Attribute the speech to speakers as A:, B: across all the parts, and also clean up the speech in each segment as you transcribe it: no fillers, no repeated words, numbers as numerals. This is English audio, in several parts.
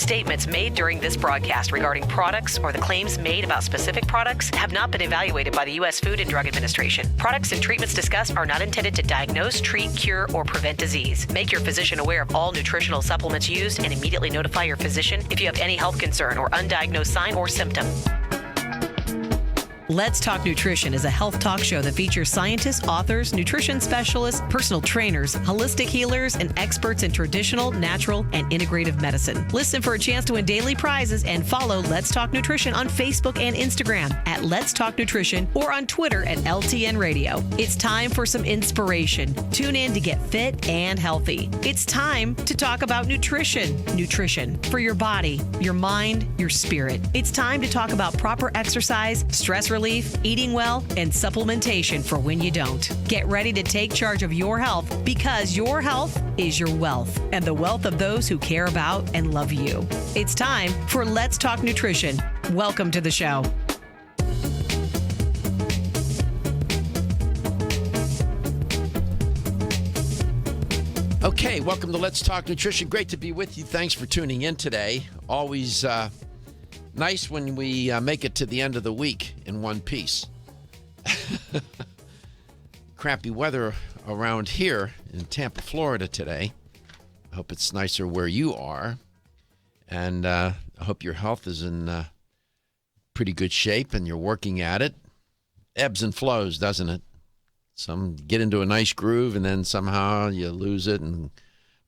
A: Statements made during this broadcast regarding products or the claims made about specific products have not been evaluated by the U.S. Food and Drug Administration. Products and treatments discussed are not intended to diagnose, treat, cure, or prevent disease. Make your physician aware of all nutritional supplements used and immediately notify your physician if you have any health concern or undiagnosed sign or symptom. Let's Talk Nutrition is a health talk show that features scientists, authors, nutrition specialists, personal trainers, holistic healers, and experts in traditional, natural, and integrative medicine. Listen for a chance to win daily prizes and follow Let's Talk Nutrition on Facebook and Instagram at Let's Talk Nutrition or on Twitter at LTN Radio. It's time for some inspiration. Tune in to get fit and healthy. It's time to talk about nutrition. Nutrition for your body, your mind, your spirit. It's time to talk about proper exercise, stress relief, eating well, and supplementation for when you don't. Get ready to take charge of your health because your health is your wealth and the wealth of those who care about and love you. It's time for Let's Talk Nutrition. Welcome to the show.
B: Okay, welcome to Let's Talk Nutrition. Great to be with you. Thanks for tuning in today. Always nice when we make it to the end of the week in one piece. Crappy weather around here in Tampa, Florida today. I hope it's nicer where you are. And I hope your health is in pretty good shape and you're working at it. Ebbs and flows, doesn't it? Some get into a nice groove and then somehow you lose it and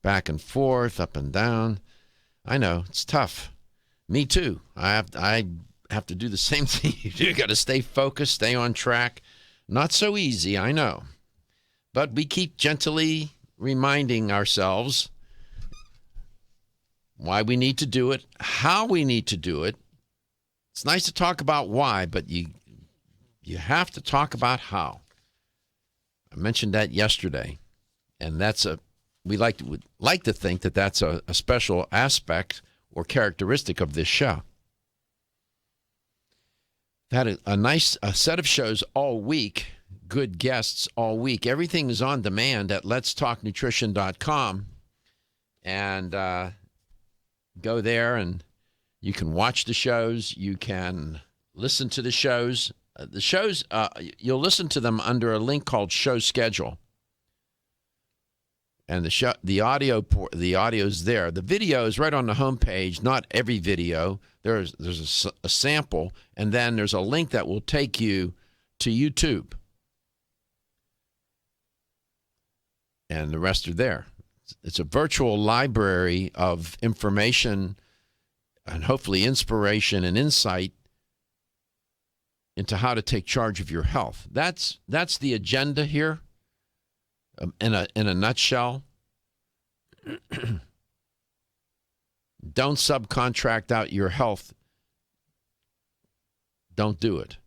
B: back and forth, up and down. I know, it's tough. Me too. I have to do the same thing you do. You got to stay focused, stay on track. Not so easy, I know. But we keep gently reminding ourselves why we need to do it, how we need to do it. It's nice to talk about why, but you have to talk about how. I mentioned that yesterday, and we like to think that that's a special aspect or characteristic of this show. Had a nice set of shows all week, good guests all week. Everything is on demand at letstalknutrition.com, and go there and you can watch the shows, you can listen to the shows. The shows, you'll listen to them under a link called Show Schedule. And the audio's there. The video is right on the homepage. Not every video. There's a sample, and then there's a link that will take you to YouTube. And the rest are there. It's a virtual library of information and hopefully inspiration and insight into how to take charge of your health. That's the agenda here. In a nutshell. Don't subcontract out your health. Don't do it.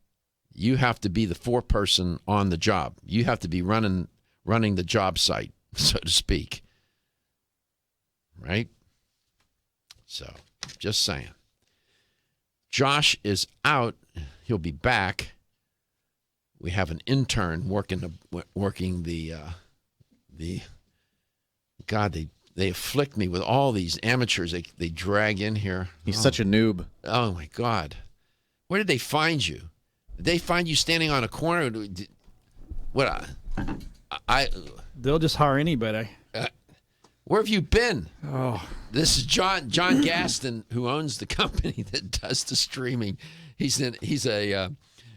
B: You have to be the foreperson on the job. You have to be running the job site, so to speak. Right? So, just saying. Josh is out. He'll be back. We have an intern working the God, they afflict me with all these amateurs they drag in here.
C: He's such a noob.
B: Oh, my God. Where did they find you? Did they find you standing on a corner? What?
D: They'll just hire anybody.
B: Where have you been?
D: Oh,
B: This is John Gaston, who owns the company that does the streaming. He's an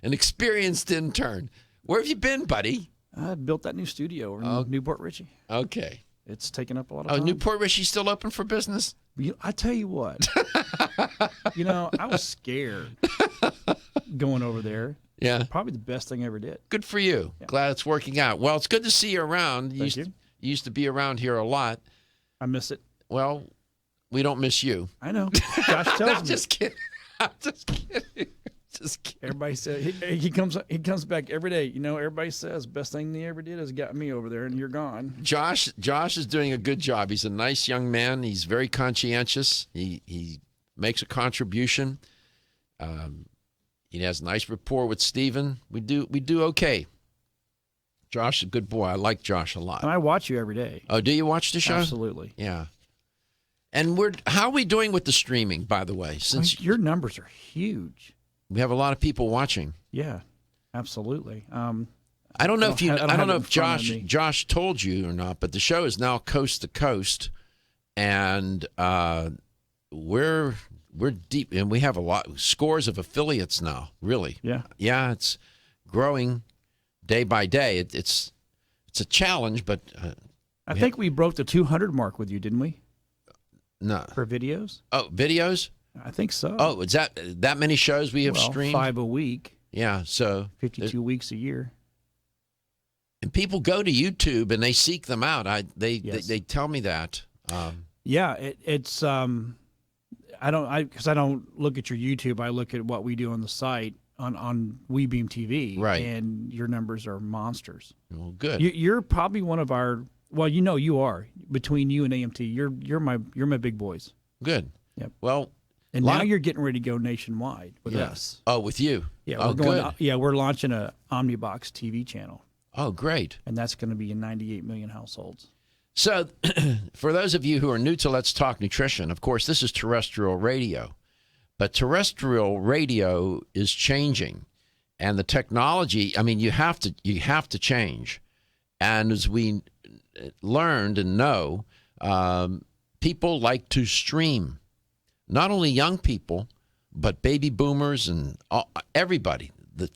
B: experienced intern. Where have you been, buddy?
D: I built that new studio in Newport Richey.
B: Okay.
D: It's taken up a lot of time.
B: Newport Richey's still open for business?
D: I tell you what. I was scared going over there.
B: Yeah.
D: Probably the best thing I ever did.
B: Good for you. Yeah. Glad it's working out. Well, it's good to see you around. You used to be around here a lot.
D: I miss it.
B: Well, we don't miss you.
D: I know. Josh tells me.
B: I'm just kidding. Just kidding.
D: Everybody says he comes back every day. Everybody says best thing he ever did is got me over there, and you're gone.
B: Josh is doing a good job. He's a nice young man. He's very conscientious. He makes a contribution. He has a nice rapport with Stephen. We do okay. Josh is a good boy. I like Josh a lot.
D: And I watch you every day.
B: Oh, do you watch the show?
D: Absolutely.
B: Yeah. And how are we doing with the streaming, by the way? Since
D: your numbers are huge.
B: we have a lot of people watching.
D: Yeah, absolutely.
B: I don't know if
D: Josh
B: Josh told you or not, but the show is now coast to coast, and we're deep, and we have scores of affiliates now. Really, yeah, it's growing day by day. It's a challenge, but
D: I think we broke the 200 mark with you, didn't we?
B: No,
D: for videos.
B: Oh, videos.
D: I think so.
B: Oh, is that many shows we have streamed?
D: 5 a week.
B: Yeah, so
D: 52 weeks a year.
B: And people go to YouTube and they seek them out. They tell me that.
D: Yeah, it's because I don't look at your YouTube. I look at what we do on the site on WeBeam TV.
B: Right.
D: And your numbers are monsters.
B: Well, good.
D: You're probably one of our. Well, you are between you and AMT. You're my big boys.
B: Good.
D: Yep.
B: Well,
D: and now you're getting ready to go nationwide with us.
B: Oh, with you?
D: Yeah. We're going. Good. Yeah, we're launching a Omnibox TV channel.
B: Oh, great.
D: And that's going to be in 98 million households.
B: So for those of you who are new to Let's Talk Nutrition, of course, this is terrestrial radio. But terrestrial radio is changing. And the technology, I mean, you have to change. And as we learned and know, people like to stream. Not only young people, but baby boomers and everybody.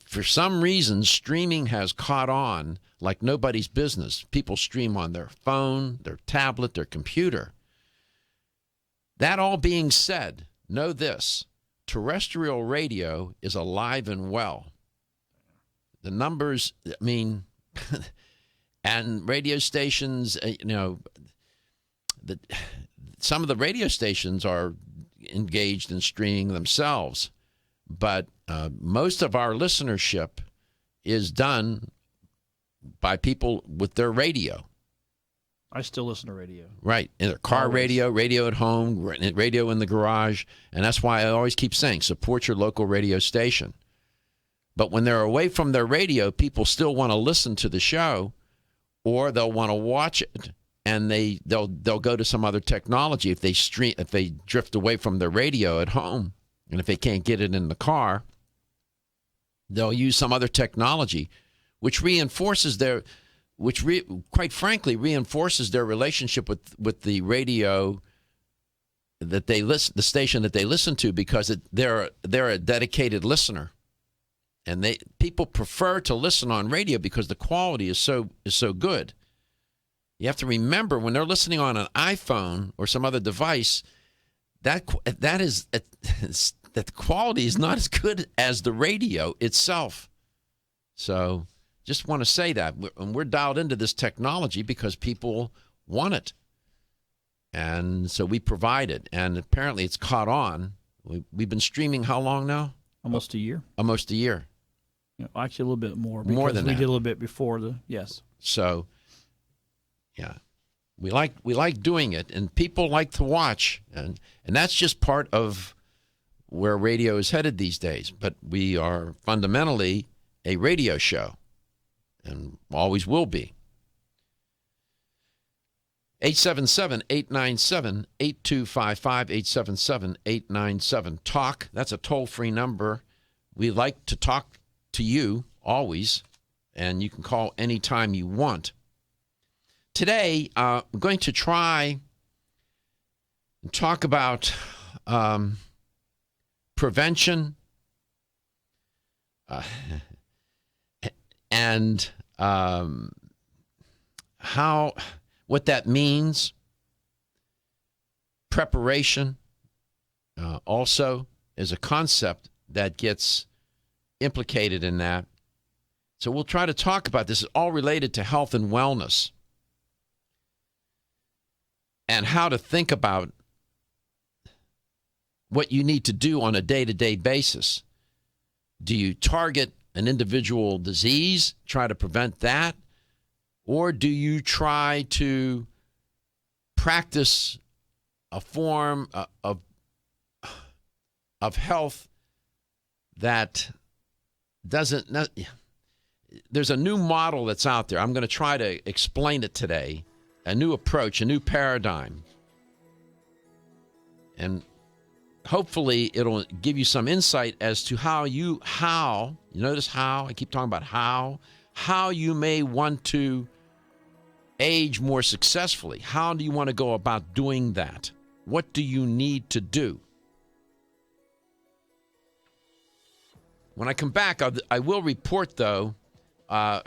B: For some reason, streaming has caught on like nobody's business. People stream on their phone, their tablet, their computer. That all being said, know this. Terrestrial radio is alive and well. The numbers, I mean, and radio stations, some of the radio stations are engaged in streaming themselves. But most of our listenership is done by people with their radio.
D: I still listen to radio.
B: Right. In their car radio, radio at home, radio in the garage. And that's why I always keep saying, support your local radio station. But when they're away from their radio, people still want to listen to the show, or they'll want to watch it, and they'll go to some other technology if they drift away from their radio at home. And if they can't get it in the car, they'll use some other technology, which quite frankly reinforces their relationship with the radio that they listen, the station that they listen to, because they're a dedicated listener, and people prefer to listen on radio because the quality is so good. You have to remember, when they're listening on an iPhone or some other device, that the quality is not as good as the radio itself. So just want to say that. We're dialed into this technology because people want it. And so we provide it. And apparently it's caught on. We've been streaming how long now?
D: Almost a year.
B: Almost a year.
D: Actually, a little bit more.
B: More than
D: we
B: that.
D: did a little bit before yes.
B: So, yeah. We like doing it, and people like to watch. And that's just part of where radio is headed these days. But we are fundamentally a radio show, and always will be. 877-897-8255, 877-897-TALK. That's a toll-free number. We like to talk to you always, and you can call anytime you want. Today, I'm going to try and talk about prevention and what that means. Preparation also is a concept that gets implicated in that. So we'll try to talk about this. It's all related to health and wellness and how to think about what you need to do on a day-to-day basis. Do you target an individual disease, try to prevent that? Or do you try to practice a form of health that doesn't... There's a new model that's out there. I'm going to try to explain it today. A new approach, a new paradigm. and hopefully it'll give you some insight as to how you notice how I keep talking about how you may want to age more successfully. How do you want to go about doing that? What do you need to do? When I come back, I will report, though,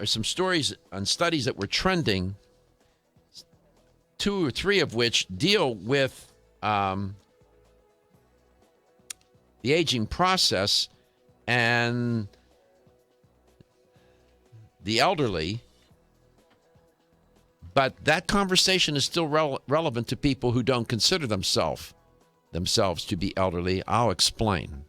B: some stories on studies that were trending, 2 or 3 of which deal with the aging process and the elderly. But that conversation is still relevant to people who don't consider themselves to be elderly. I'll explain.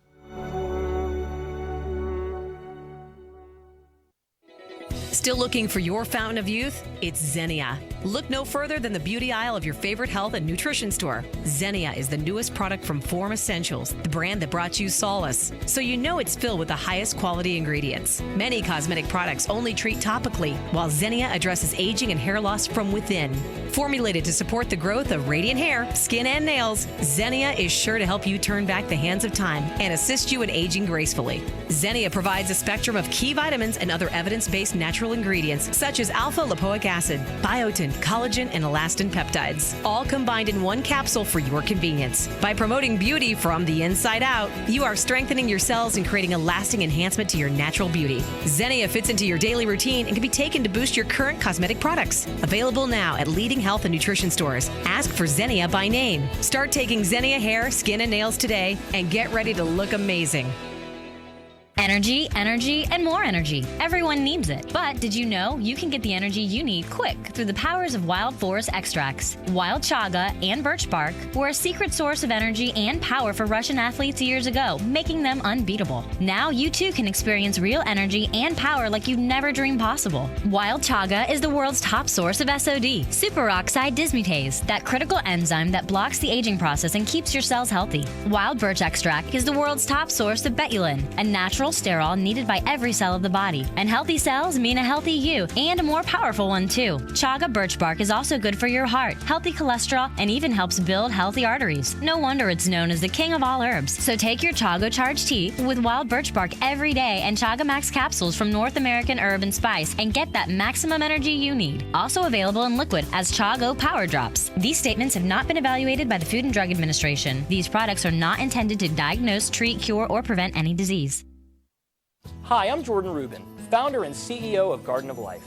A: Still looking for your fountain of youth? It's Xenia. Look no further than the beauty aisle of your favorite health and nutrition store. Xenia is the newest product from Form Essentials, the brand that brought you solace. So you know it's filled with the highest quality ingredients. Many cosmetic products only treat topically, while Xenia addresses aging and hair loss from within. Formulated to support the growth of radiant hair, skin, and nails, Xenia is sure to help you turn back the hands of time and assist you in aging gracefully. Xenia provides a spectrum of key vitamins and other evidence-based natural ingredients such as alpha-lipoic acid, biotin, collagen, and elastin peptides, all combined in one capsule for your convenience. By promoting beauty from the inside out, you are strengthening your cells and creating a lasting enhancement to your natural beauty. Xenia fits into your daily routine and can be taken to boost your current cosmetic products. Available now at leading health and nutrition stores. Ask for Xenia by name. Start taking Xenia hair, skin, and nails today and get ready to look amazing.
C: Energy, energy, and more energy. Everyone needs it. But did you know you can get the energy you need quick through the powers of wild forest extracts? Wild chaga and birch bark were a secret source of energy and power for Russian athletes years ago, making them unbeatable. Now you too can experience real energy and power like you've never dreamed possible. Wild chaga is the world's top source of SOD, superoxide dismutase, that critical enzyme that blocks the aging process and keeps your cells healthy. Wild birch extract is the world's top source of betulin, a natural sterol needed by every cell of the body. And healthy cells mean a healthy you, and a more powerful one too. Chaga birch bark is also good for your heart, healthy cholesterol, and even helps build healthy arteries. No wonder it's known as the king of all herbs. So take your Chaga Charge tea with wild birch bark every day and Chaga Max capsules from North American Herb and Spice and get that maximum energy you need. Also available in liquid as Chago Power Drops. These statements have not been evaluated by the Food and Drug Administration. These products are not intended to diagnose, treat, cure, or prevent any disease.
E: Hi, I'm Jordan Rubin, founder and CEO of Garden of Life.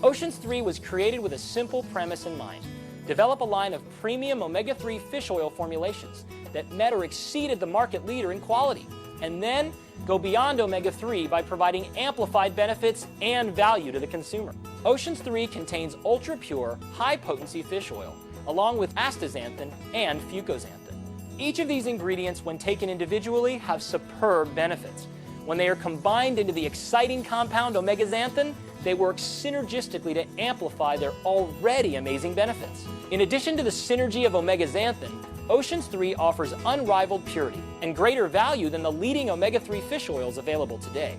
E: Oceans 3 was created with a simple premise in mind: develop a line of premium omega-3 fish oil formulations that met or exceeded the market leader in quality, and then go beyond omega-3 by providing amplified benefits and value to the consumer. Oceans 3 contains ultra-pure, high-potency fish oil, along with astaxanthin and fucoxanthin. Each of these ingredients, when taken individually, have superb benefits. When they are combined into the exciting compound omega-xanthin, they work synergistically to amplify their already amazing benefits. In addition to the synergy of omega-xanthin, Oceans 3 offers unrivaled purity and greater value than the leading omega-3 fish oils available today,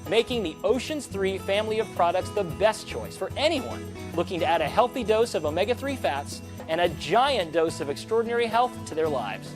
E: making the Oceans 3 family of products the best choice for anyone looking to add a healthy dose of omega-3 fats and a giant dose of extraordinary health to their lives.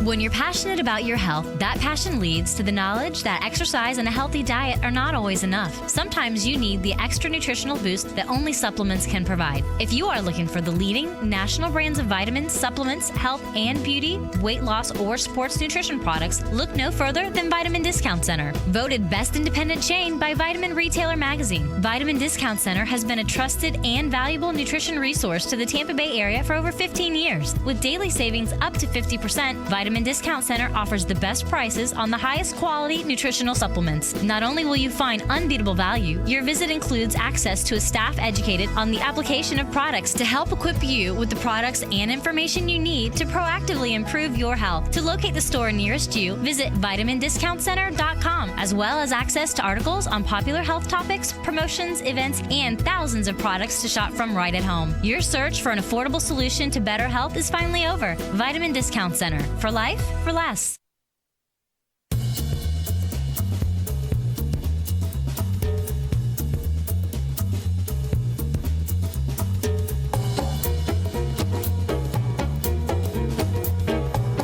C: When you're passionate about your health, that passion leads to the knowledge that exercise and a healthy diet are not always enough. Sometimes you need the extra nutritional boost that only supplements can provide. If you are looking for the leading national brands of vitamins, supplements, health and beauty, weight loss, or sports nutrition products, look no further than Vitamin Discount Center. Voted best independent chain by Vitamin Retailer Magazine, Vitamin Discount Center has been a trusted and valuable nutrition resource to the Tampa Bay area for over 15 years. With daily savings up to 50%, Vitamin Discount Center offers the best prices on the highest quality nutritional supplements. Not only will you find unbeatable value, your visit includes access to a staff educated on the application of products to help equip you with the products and information you need to proactively improve your health. To locate the store nearest you, visit vitamindiscountcenter.com, as well as access to articles on popular health topics, promotions, events, and thousands of products to shop from right at home. Your search for an affordable solution to better health is finally over. Vitamin Discount Center. For life, for less.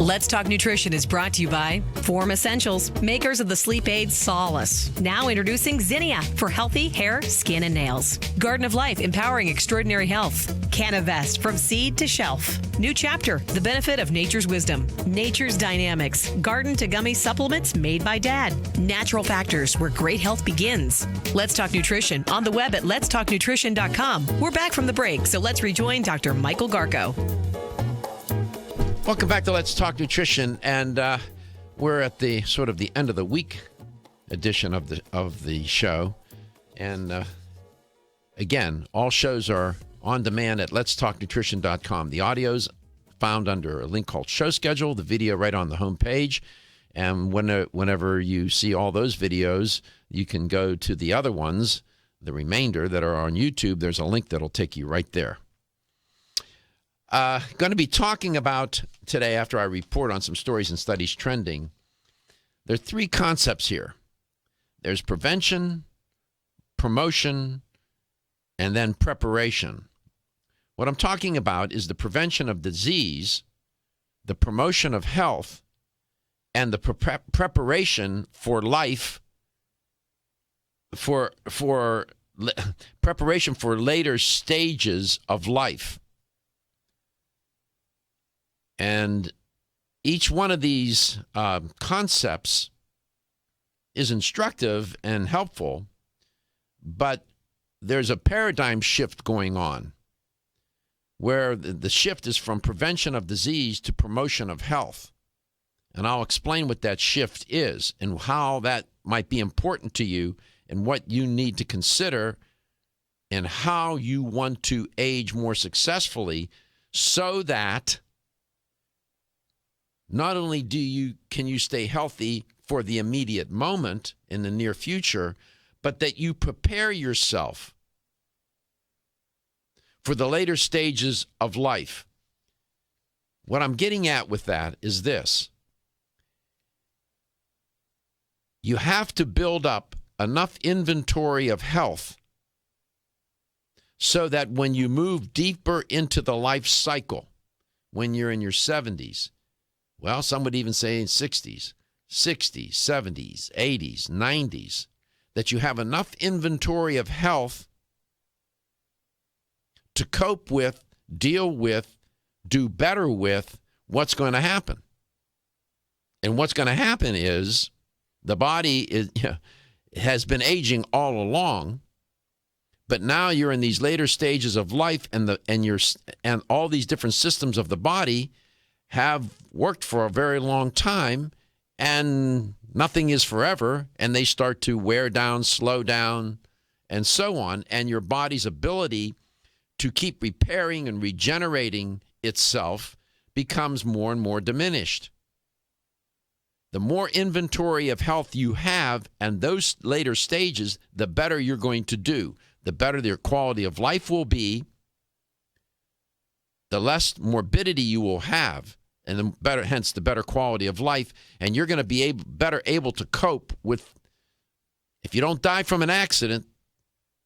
A: Let's Talk Nutrition is brought to you by Form Essentials, makers of the sleep aid Solace. Now introducing Zinnia for healthy hair, skin, and nails. Garden of Life, empowering extraordinary health. Canavest, from seed to shelf. New Chapter, the benefit of nature's wisdom. Nature's Dynamics, garden to gummy supplements made by Dad. Natural Factors, where great health begins. Let's Talk Nutrition on the web at letstalknutrition.com. We're back from the break, so let's rejoin Dr. Michael Garko.
B: Welcome back to Let's Talk Nutrition, and we're at the sort of the end of the week edition of the show. And again, all shows are on demand at letstalknutrition.com. The audio's found under a link called Show Schedule, the video right on the home page. And whenever you see all those videos, you can go to the other ones, the remainder that are on YouTube. There's a link that'll take you right there. Going to be talking about today, after I report on some stories and studies trending, there are three concepts here. There's prevention, promotion, and then preparation. What I'm talking about is the prevention of disease, the promotion of health, and the preparation for life, for preparation for later stages of life. And each one of these concepts is instructive and helpful, but there's a paradigm shift going on where the shift is from prevention of disease to promotion of health. And I'll explain what that shift is and how that might be important to you and what you need to consider and how you want to age more successfully so that not only can you stay healthy for the immediate moment in the near future, but that you prepare yourself for the later stages of life. What I'm getting at with that is this. You have to build up enough inventory of health so that when you move deeper into the life cycle, when you're in your 70s, well, some would even say in 60s, 70s, 80s, 90s, that you have enough inventory of health to cope with, deal with, do better with what's going to happen. And what's going to happen is the body has been aging all along, but now you're in these later stages of life, and all these different systems of the body have worked for a very long time, and nothing is forever, and they start to wear down, slow down, and so on, and your body's ability to keep repairing and regenerating itself becomes more and more diminished. The more inventory of health you have and those later stages, the better you're going to do. The better your quality of life will be, the less morbidity you will have, and the better, hence the better quality of life, and you're going to be better able to cope with, if you don't die from an accident,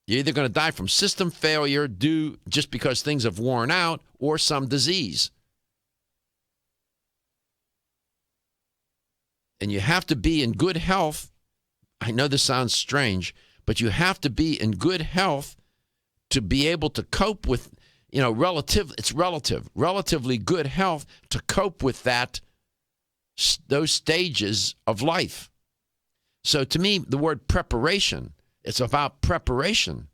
B: you're either going to die from system failure due just because things have worn out, or some disease. And you have to be in good health. I know this sounds strange, but you have to be in good health to be able to cope with, relatively good health to cope with those stages of life. So to me, the word preparation, it's about preparation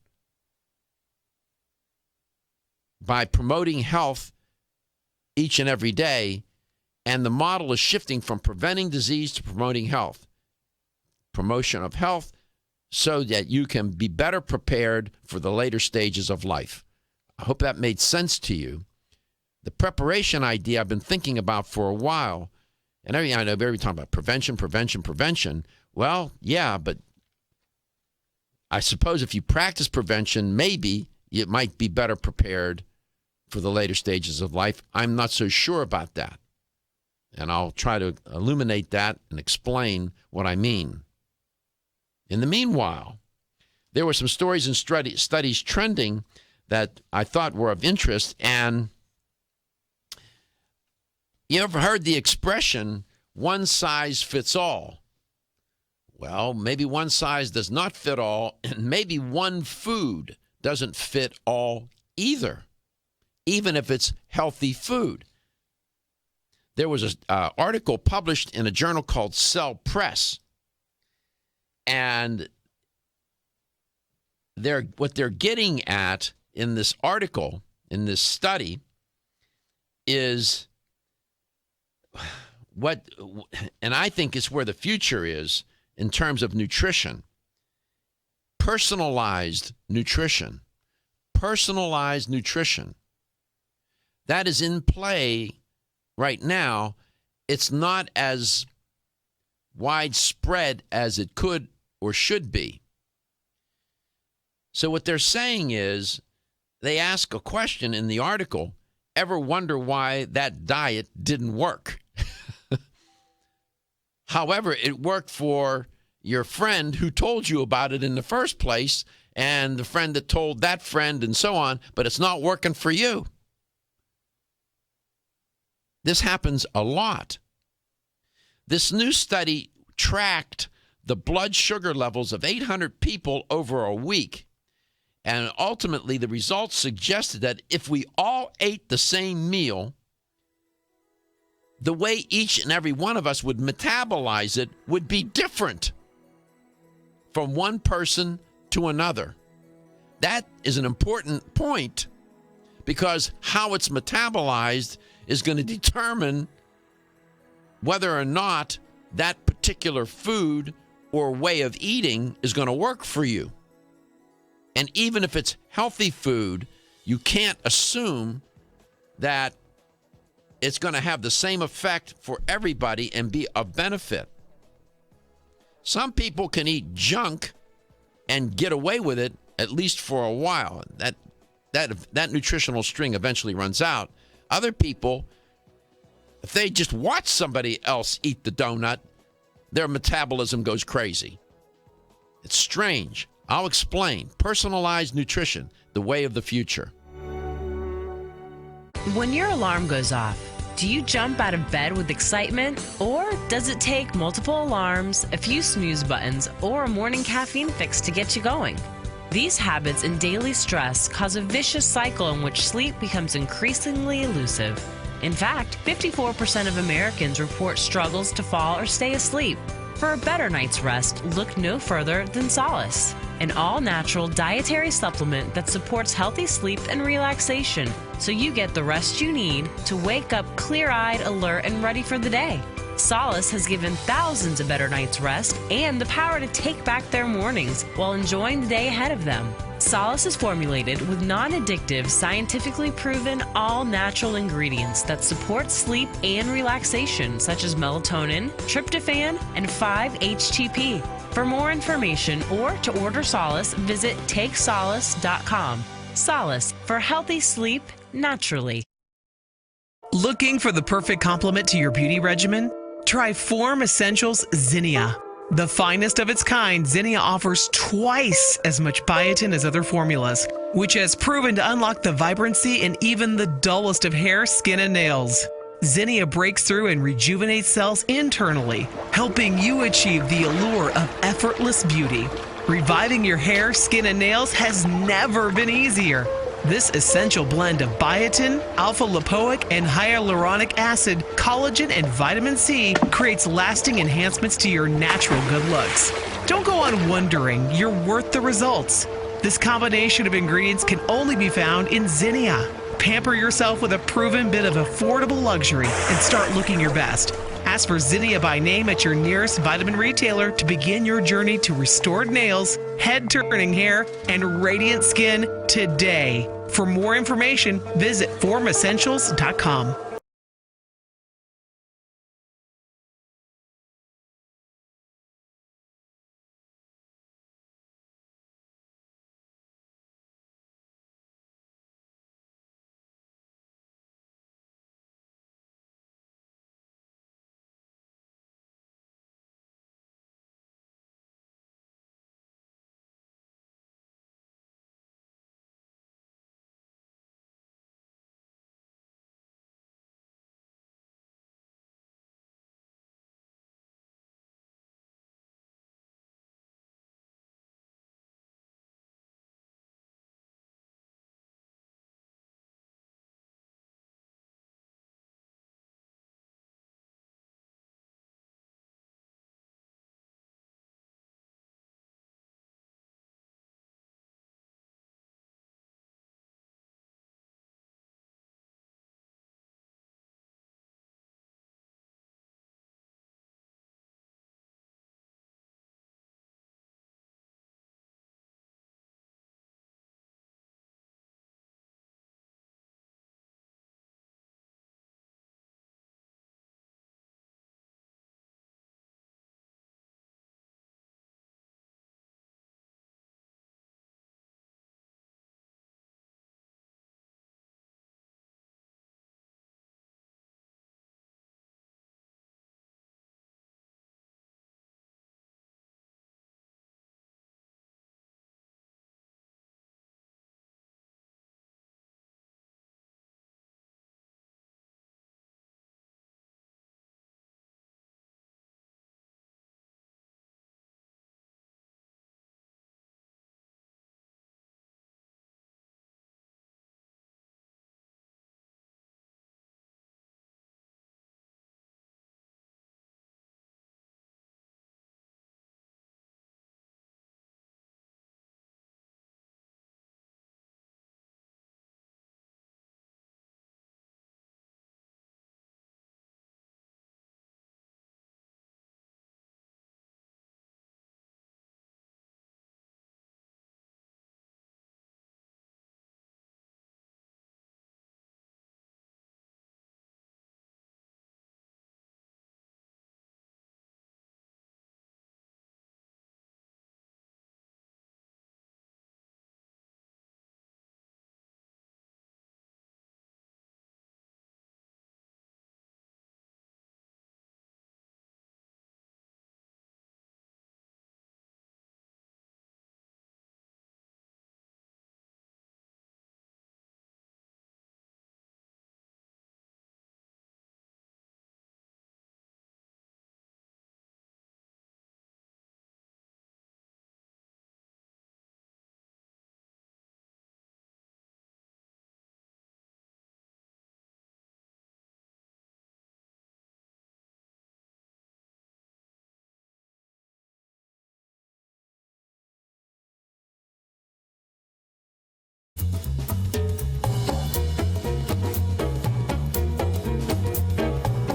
B: by promoting health each and every day. And the model is shifting from preventing disease to promoting health. Promotion of health so that you can be better prepared for the later stages of life. I hope that made sense to you. The preparation idea I've been thinking about for a while. And I know everybody talking about prevention. Well, yeah, but I suppose if you practice prevention, maybe you might be better prepared for the later stages of life. I'm not so sure about that. And I'll try to illuminate that and explain what I mean. In the meanwhile, there were some stories and studies trending that I thought were of interest, and You ever heard the expression, one size fits all? Well, maybe one size does not fit all, and maybe one food doesn't fit all either, even if it's healthy food. There was an article published in a journal called Cell Press, and what they're getting at in this article, in this study, is and I think it's where the future is in terms of nutrition. Personalized nutrition. Personalized nutrition. That is in play right now. It's not as widespread as it could or should be. So what they're saying is, they ask a question in the article, ever wonder why that diet didn't work? However, it worked for your friend who told you about it in the first place, and the friend that told that friend, and so on, but it's not working for you. This happens a lot. This new study tracked the blood sugar levels of 800 people over a week. And ultimately, the results suggested that if we all ate the same meal, the way each and every one of us would metabolize it would be different from one person to another. That is an important point, because how it's metabolized is going to determine whether or not that particular food or way of eating is going to work for you. And even if it's healthy food, you can't assume that it's going to have the same effect for everybody and be of benefit. Some people can eat junk and get away with it, at least for a while. That nutritional string eventually runs out. Other people, if they just watch somebody else eat the donut, their metabolism goes crazy. It's strange. I'll explain. Personalized nutrition, the way of the future.
F: When your alarm goes off, do you jump out of bed with excitement? Or does it take multiple alarms, a few snooze buttons, or a morning caffeine fix to get you going? These habits and daily stress cause a vicious cycle in which sleep becomes increasingly elusive. In fact, 54% of Americans report struggles to fall or stay asleep. For a better night's rest, look no further than Solace, an all-natural dietary supplement that supports healthy sleep and relaxation, so you get the rest you need to wake up clear-eyed, alert, and ready for the day. Solace has given thousands a better night's rest and the power to take back their mornings while enjoying the day ahead of them. Solace is formulated with non-addictive, scientifically proven, all-natural ingredients that support sleep and relaxation, such as melatonin, tryptophan, and 5-HTP. For more information or to order Solace, visit takesolace.com. Solace, for healthy sleep naturally.
G: Looking for the perfect complement to your beauty regimen? Try Form Essentials Zinnia. The finest of its kind, Zinnia offers twice as much biotin as other formulas, which has proven to unlock the vibrancy in even the dullest of hair, skin, and nails. Zinnia breaks through and rejuvenates cells internally, helping you achieve the allure of effortless beauty. Reviving your hair, skin, and nails has never been easier. This essential blend of biotin, alpha-lipoic, and hyaluronic acid, collagen, and vitamin C creates lasting enhancements to your natural good looks. Don't go on wondering. You're worth the results. This combination of ingredients can only be found in Zinnia. Pamper yourself with a proven bit of affordable luxury and start looking your best. Ask for Zinnia by name at your nearest vitamin retailer to begin your journey to restored nails, head-turning hair, and radiant skin today. For more information, visit formessentials.com.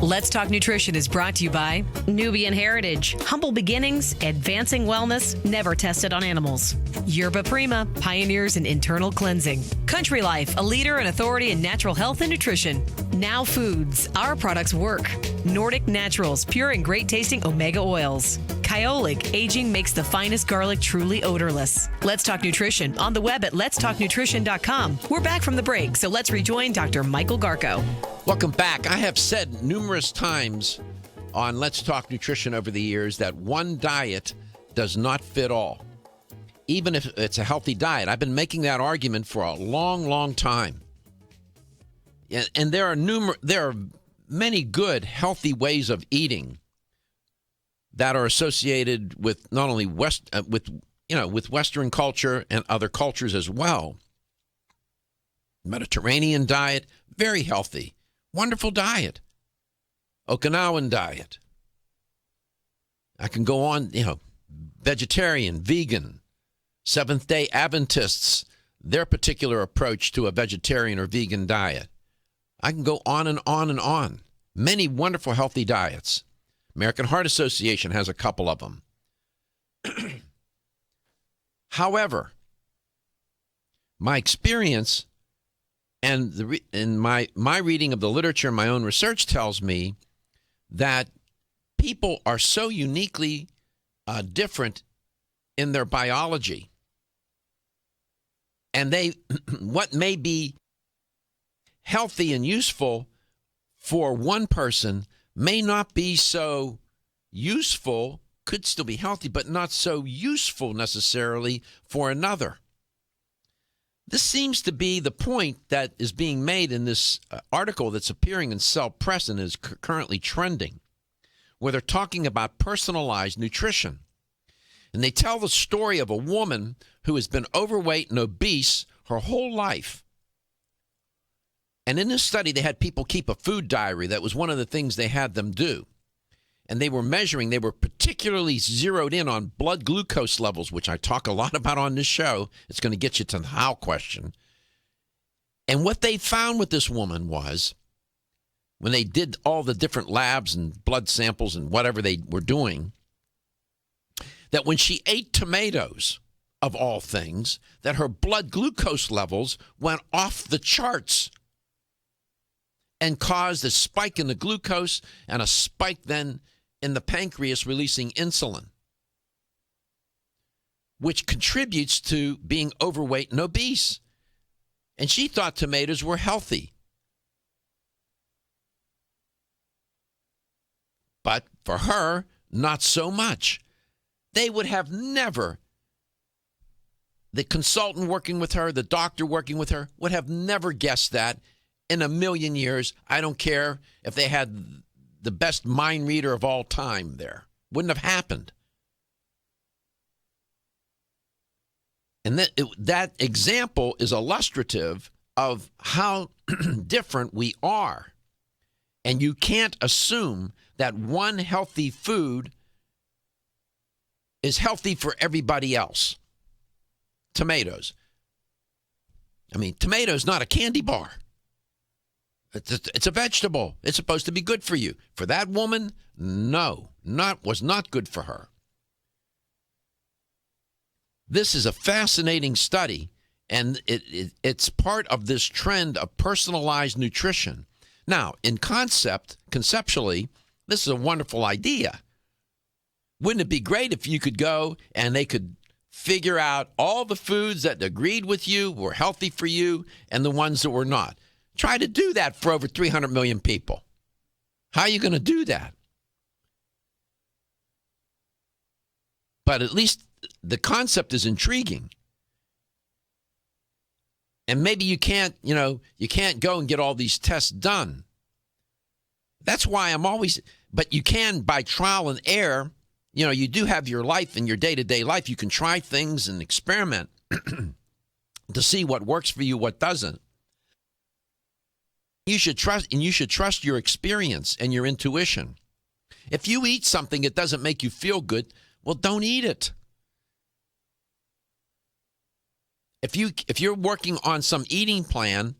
A: Let's Talk Nutrition is brought to you by Nubian Heritage, humble beginnings, advancing wellness, never tested on animals. Yerba Prima, pioneers in internal cleansing. Country Life, a leader and authority in natural health and nutrition. Now Foods, our products work. Nordic Naturals, pure and great tasting omega oils. Kyolic, aging makes the finest garlic truly odorless. Let's Talk Nutrition on the web at letstalknutrition.com. We're back from the break, so let's rejoin Dr. Michael Garko.
B: Welcome back. I have said numerous times on Let's Talk Nutrition over the years that one diet does not fit all, even if it's a healthy diet. I've been making that argument for a long, long time. And there are many good, healthy ways of eating that are associated with not only with Western culture and other cultures as well. Mediterranean diet, very healthy, wonderful diet. Okinawan diet. I can go on, vegetarian, vegan, Seventh-day Adventists, their particular approach to a vegetarian or vegan diet. I can go on and on and on. Many wonderful, healthy diets. American Heart Association has a couple of them. However, my experience and my reading of the literature and my own research tells me that people are so uniquely different in their biology. And what may be healthy and useful for one person may not be so useful, could still be healthy, but not so useful necessarily for another. This seems to be the point that is being made in this article that's appearing in Cell Press and is currently trending, where they're talking about personalized nutrition. And they tell the story of a woman who has been overweight and obese her whole life. And in this study, they had people keep a food diary. That was one of the things they had them do. And they were measuring, they were particularly zeroed in on blood glucose levels, which I talk a lot about on this show. It's going to get you to the how question. And what they found with this woman was, when they did all the different labs and blood samples and whatever they were doing, that when she ate tomatoes, of all things, that her blood glucose levels went off the charts and caused a spike in the glucose and a spike then in the pancreas releasing insulin, which contributes to being overweight and obese. And she thought tomatoes were healthy. But for her, not so much. They would have never, the consultant working with her, the doctor working with her, would have never guessed that in a million years. I don't care if they had the best mind reader of all time there. Wouldn't have happened. And that example is illustrative of how different we are. And you can't assume that one healthy food is healthy for everybody else. Tomatoes. I mean, tomatoes not a candy bar. It's a vegetable. It's supposed to be good for you. For that woman, no, was not good for her. This is a fascinating study, and it's part of this trend of personalized nutrition. Now, in conceptually, this is a wonderful idea. Wouldn't it be great if you could go and they could figure out all the foods that agreed with you, were healthy for you, and the ones that were not? Try to do that for over 300 million people. How are you going to do that? But at least the concept is intriguing. And maybe you can't go and get all these tests done. That's why but you can, by trial and error, you do have your life and your day-to-day life. You can try things and experiment to see what works for you, what doesn't. You should trust your experience and your intuition. If you eat something that doesn't make you feel good, well, don't eat it. If you're working on some eating plan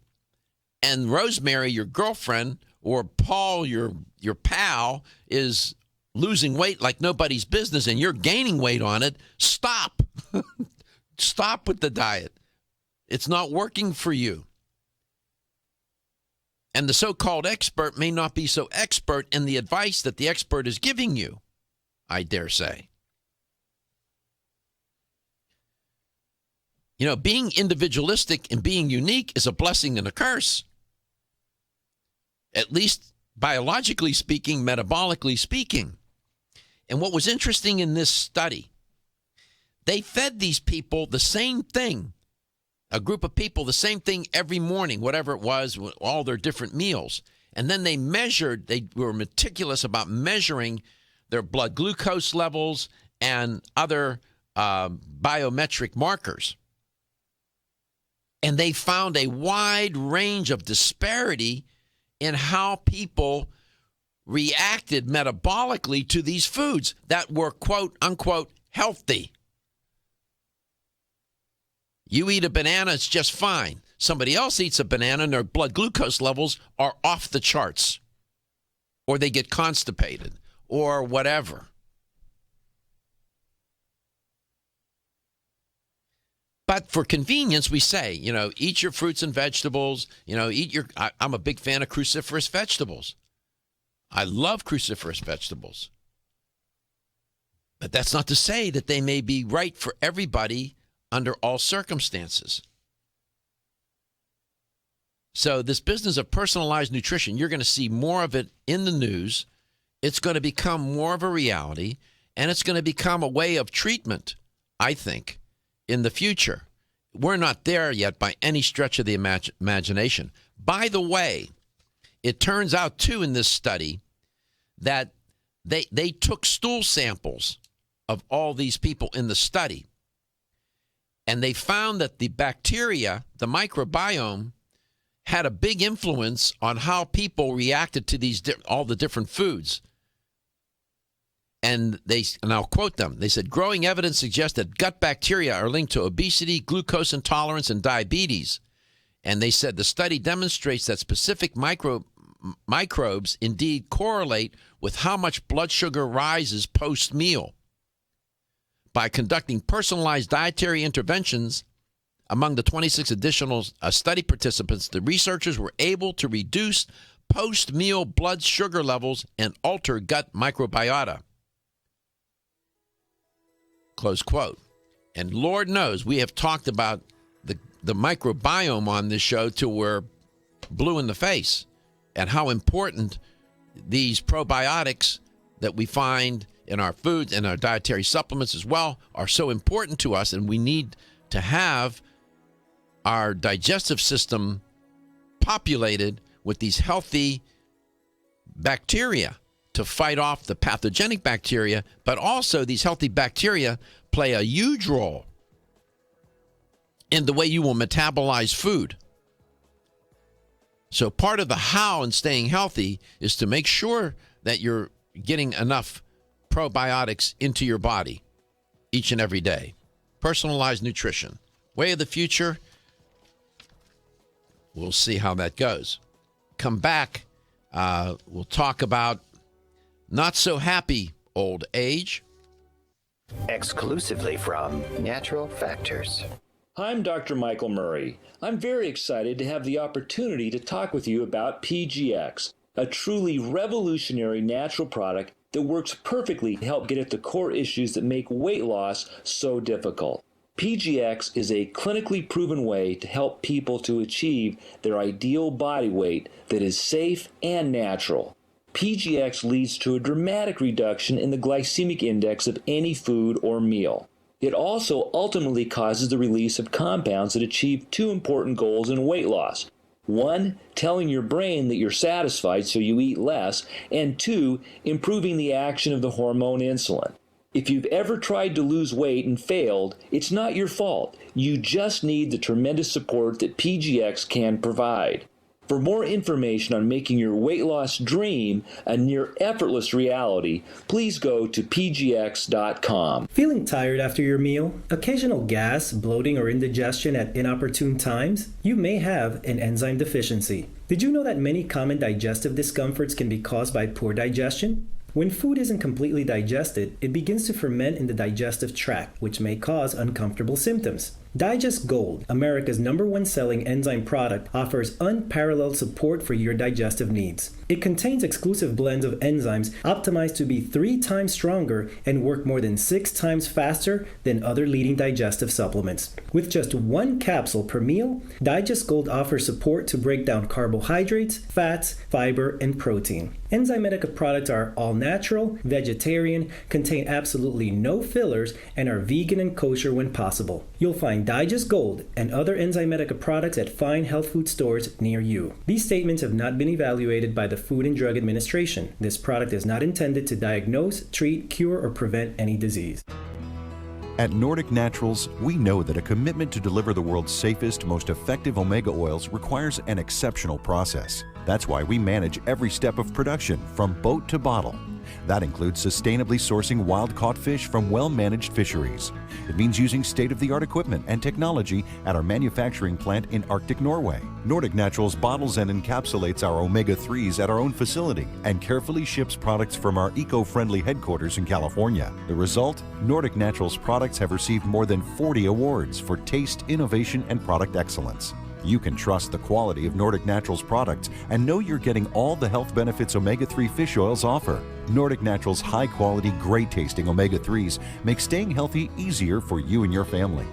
B: and Rosemary, your girlfriend, or Paul, your pal, is losing weight like nobody's business and you're gaining weight on it, stop. Stop with the diet. It's not working for you. And the so-called expert may not be so expert in the advice that the expert is giving you, I dare say. You know, being individualistic and being unique is a blessing and a curse. At least biologically speaking, metabolically speaking. And what was interesting in this study, they fed these people the same thing, a group of people the same thing every morning, whatever it was, all their different meals. And then they were meticulous about measuring their blood glucose levels and other biometric markers. And they found a wide range of disparity in how people reacted metabolically to these foods that were, quote unquote, healthy. You eat a banana, it's just fine. Somebody else eats a banana and their blood glucose levels are off the charts. Or they get constipated or whatever. But for convenience, we say, eat your fruits and vegetables, I'm a big fan of cruciferous vegetables. I love cruciferous vegetables. But that's not to say that they may be right for everybody under all circumstances. So this business of personalized nutrition, you're going to see more of it in the news. It's going to become more of a reality, and it's going to become a way of treatment, I think, in the future. We're not there yet by any stretch of the imagination. By the way, it turns out, too, in this study that they took stool samples of all these people in the study, and they found that the bacteria, the microbiome, had a big influence on how people reacted to these all the different foods. And I'll quote them. They said, growing evidence suggests that gut bacteria are linked to obesity, glucose intolerance, and diabetes. And they said the study demonstrates that specific microbes indeed correlate with how much blood sugar rises post-meal. By conducting personalized dietary interventions among the 26 additional study participants, the researchers were able to reduce post-meal blood sugar levels and alter gut microbiota. Close quote. And Lord knows we have talked about the microbiome on this show till we're blue in the face, and how important these probiotics that we find in our foods and our dietary supplements as well are so important to us, and we need to have our digestive system populated with these healthy bacteria to fight off the pathogenic bacteria, but also these healthy bacteria play a huge role in the way you will metabolize food. So part of the how in staying healthy is to make sure that you're getting enough probiotics into your body each and every day. Personalized nutrition. Way of the future. We'll see how that goes. Come back. We'll talk about not so happy old age.
H: Exclusively from Natural Factors.
I: I'm Dr. Michael Murray. I'm very excited to have the opportunity to talk with you about PGX, a truly revolutionary natural product that works perfectly to help get at the core issues that make weight loss so difficult. PGX is a clinically proven way to help people to achieve their ideal body weight that is safe and natural. PGX leads to a dramatic reduction in the glycemic index of any food or meal. It also ultimately causes the release of compounds that achieve two important goals in weight loss. One, telling your brain that you're satisfied so you eat less, and two, improving the action of the hormone insulin. If you've ever tried to lose weight and failed, it's not your fault. You just need the tremendous support that PGX can provide. For more information on making your weight loss dream a near effortless reality, please go to pgx.com.
J: Feeling tired after your meal? Occasional gas, bloating, or indigestion at inopportune times? You may have an enzyme deficiency. Did you know that many common digestive discomforts can be caused by poor digestion? When food isn't completely digested, it begins to ferment in the digestive tract, which may cause uncomfortable symptoms. Digest Gold, America's #1 selling enzyme product, offers unparalleled support for your digestive needs. It contains exclusive blends of enzymes optimized to be 3 times stronger and work more than 6 times faster than other leading digestive supplements. With just 1 capsule per meal, Digest Gold offers support to break down carbohydrates, fats, fiber, and protein. Enzymedica products are all natural, vegetarian, contain absolutely no fillers, and are vegan and kosher when possible. You'll find Digest Gold and other Enzymedica products at fine health food stores near you. These statements have not been evaluated by the Food and Drug Administration. This product is not intended to diagnose, treat, cure, or prevent any disease.
K: At Nordic Naturals, we know that a commitment to deliver the world's safest, most effective omega oils requires an exceptional process. That's why we manage every step of production, from boat to bottle. That includes sustainably sourcing wild-caught fish from well-managed fisheries. It means using state-of-the-art equipment and technology at our manufacturing plant in Arctic Norway. Nordic Naturals bottles and encapsulates our omega-3s at our own facility and carefully ships products from our eco-friendly headquarters in California. The result? Nordic Naturals products have received more than 40 awards for taste, innovation, and product excellence. You can trust the quality of Nordic Naturals products and know you're getting all the health benefits omega-3 fish oils offer. Nordic Naturals' high-quality, great-tasting omega-3s make staying healthy easier for you and your family.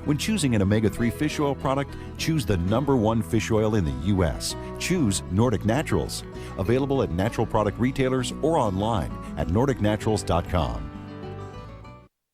K: When choosing an omega-3 fish oil product, choose the #1 fish oil in the U.S. Choose Nordic Naturals. Available at natural product retailers or online at nordicnaturals.com.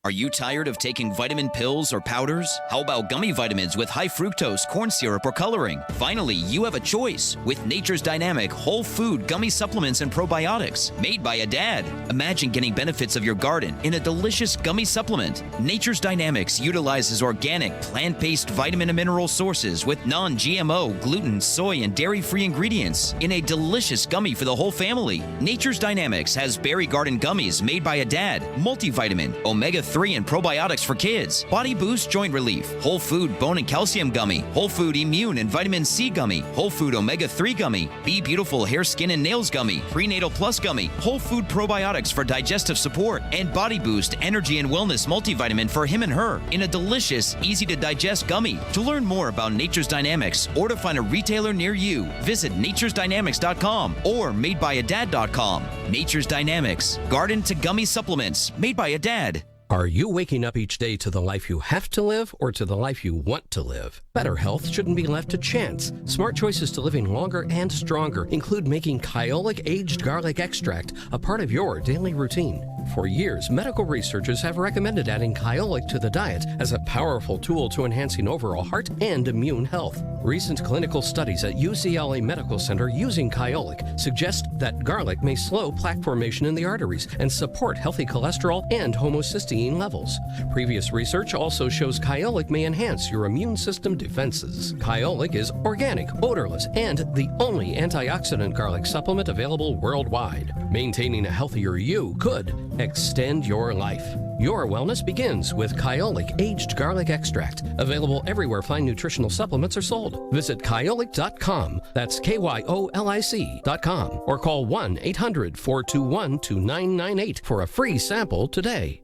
L: Are you tired of taking vitamin pills or powders? How about gummy vitamins with high fructose, corn syrup, or coloring? Finally, you have a choice with Nature's Dynamic whole food gummy supplements and probiotics made by a dad. Imagine getting benefits of your garden in a delicious gummy supplement. Nature's Dynamics utilizes organic, plant-based vitamin and mineral sources with non-GMO, gluten, soy, and dairy-free ingredients in a delicious gummy for the whole family. Nature's Dynamics has berry garden gummies made by a dad, multivitamin, omega-3 and probiotics for kids, body boost joint relief, whole food bone and calcium gummy, whole food immune and vitamin C gummy, whole food omega-3 gummy, Be Beautiful hair, skin, and nails gummy, prenatal plus gummy, whole food probiotics for digestive support, and body boost energy and wellness multivitamin for him and her in a delicious, easy to digest gummy. To learn more about Nature's Dynamics or to find a retailer near you, visit naturesdynamics.com or madebyadad.com. Nature's Dynamics, garden to gummy supplements made by a dad.
M: Are you waking up each day to the life you have to live or to the life you want to live? Better health shouldn't be left to chance. Smart choices to living longer and stronger include making Kyolic aged garlic extract a part of your daily routine. For years, medical researchers have recommended adding Kyolic to the diet as a powerful tool to enhancing overall heart and immune health. Recent clinical studies at UCLA Medical Center using Kyolic suggest that garlic may slow plaque formation in the arteries and support healthy cholesterol and homocysteine levels. Previous research also shows Kyolic may enhance your immune system defenses. Kyolic is organic, odorless, and the only antioxidant garlic supplement available worldwide. Maintaining a healthier you could extend your life. Your wellness begins with Kyolic aged garlic extract. Available everywhere fine nutritional supplements are sold. Visit kyolic.com. That's KYOLIC.com. Or call 1-800-421-2998 for a free sample today.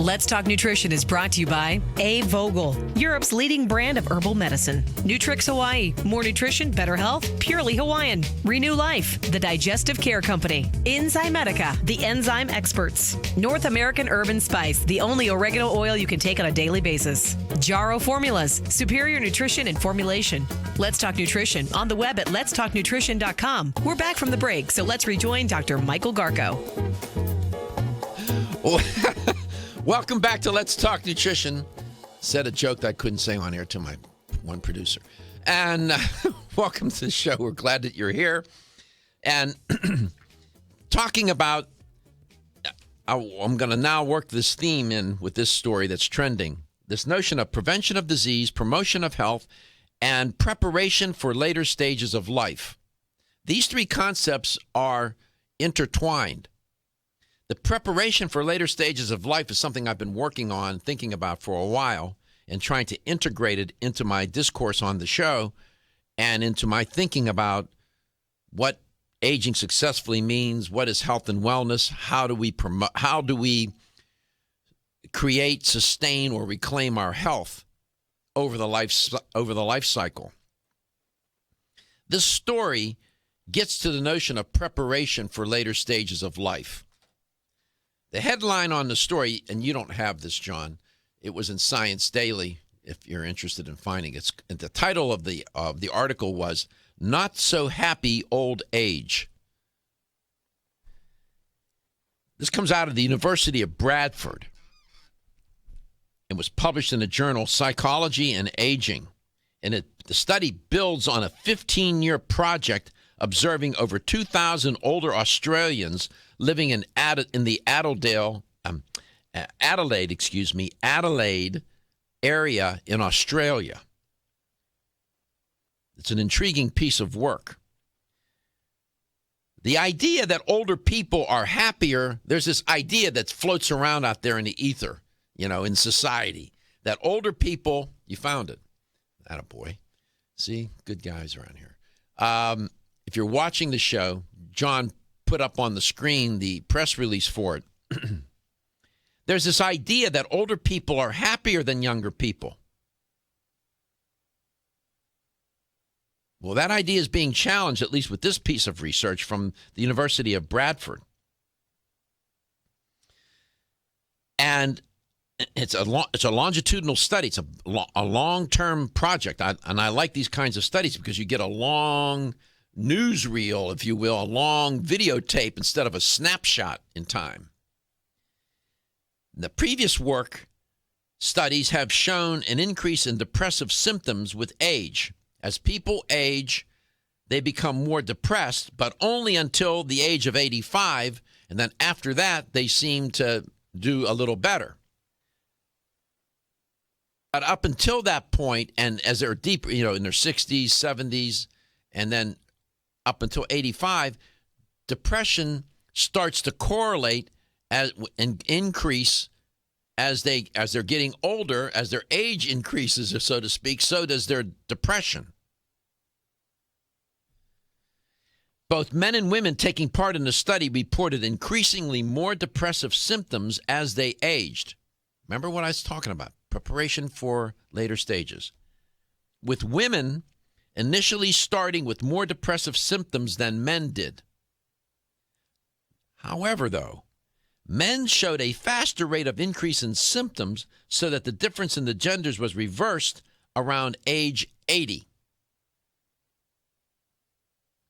A: Let's Talk Nutrition is brought to you by A. Vogel, Europe's leading brand of herbal medicine. Nutrix Hawaii, more nutrition, better health, purely Hawaiian. Renew Life, the digestive care company. Enzymedica, the enzyme experts. North American Herb and Spice, the only oregano oil you can take on a daily basis. Jarrow Formulas, superior nutrition and formulation. Let's Talk Nutrition on the web at letstalknutrition.com. We're back from the break, so let's rejoin Dr. Michael Garko.
B: Welcome back to Let's Talk Nutrition. Said a joke that I couldn't say on air to my one producer. And welcome to the show. We're glad that you're here. And talking about, I'm going to now work this theme in with this story that's trending. This notion of prevention of disease, promotion of health, and preparation for later stages of life. These three concepts are intertwined. The preparation for later stages of life is something I've been working on, thinking about for a while, and trying to integrate it into my discourse on the show and into my thinking about what aging successfully means, what is health and wellness, how do we create, sustain, or reclaim our health over the life cycle. This story gets to the notion of preparation for later stages of life. The headline on the story, and you don't have this, John, it was in Science Daily, if you're interested in finding it. The title of the article was, "Not So Happy Old Age." This comes out of the University of Bradford. It was published in the journal Psychology and Aging. And the study builds on a 15-year project observing over 2,000 older Australians living in the Adelaide area in Australia. It's an intriguing piece of work. The idea that older people are happier, there's this idea that floats around out there in the ether, in society, that older people, you found it. Attaboy. See, good guys around here. If you're watching the show, John put up on the screen the press release for it. There's this idea that older people are happier than younger people. Well, that idea is being challenged, at least with this piece of research from the University of Bradford. And it's a longitudinal study. It's a long-term project. And I like these kinds of studies because you get a long newsreel, if you will, a long videotape instead of a snapshot in time. The previous studies have shown an increase in depressive symptoms with age. As people age, they become more depressed, but only until the age of 85, and then after that, they seem to do a little better. But up until that point, and as they're deeper, in their 60s, 70s, and then up until 85, depression starts to correlate and increase as they're getting older, as their age increases, so to speak, so does their depression. Both men and women taking part in the study reported increasingly more depressive symptoms as they aged. Remember what I was talking about, preparation for later stages. With women initially starting with more depressive symptoms than men did. However, though, men showed a faster rate of increase in symptoms so that the difference in the genders was reversed around age 80.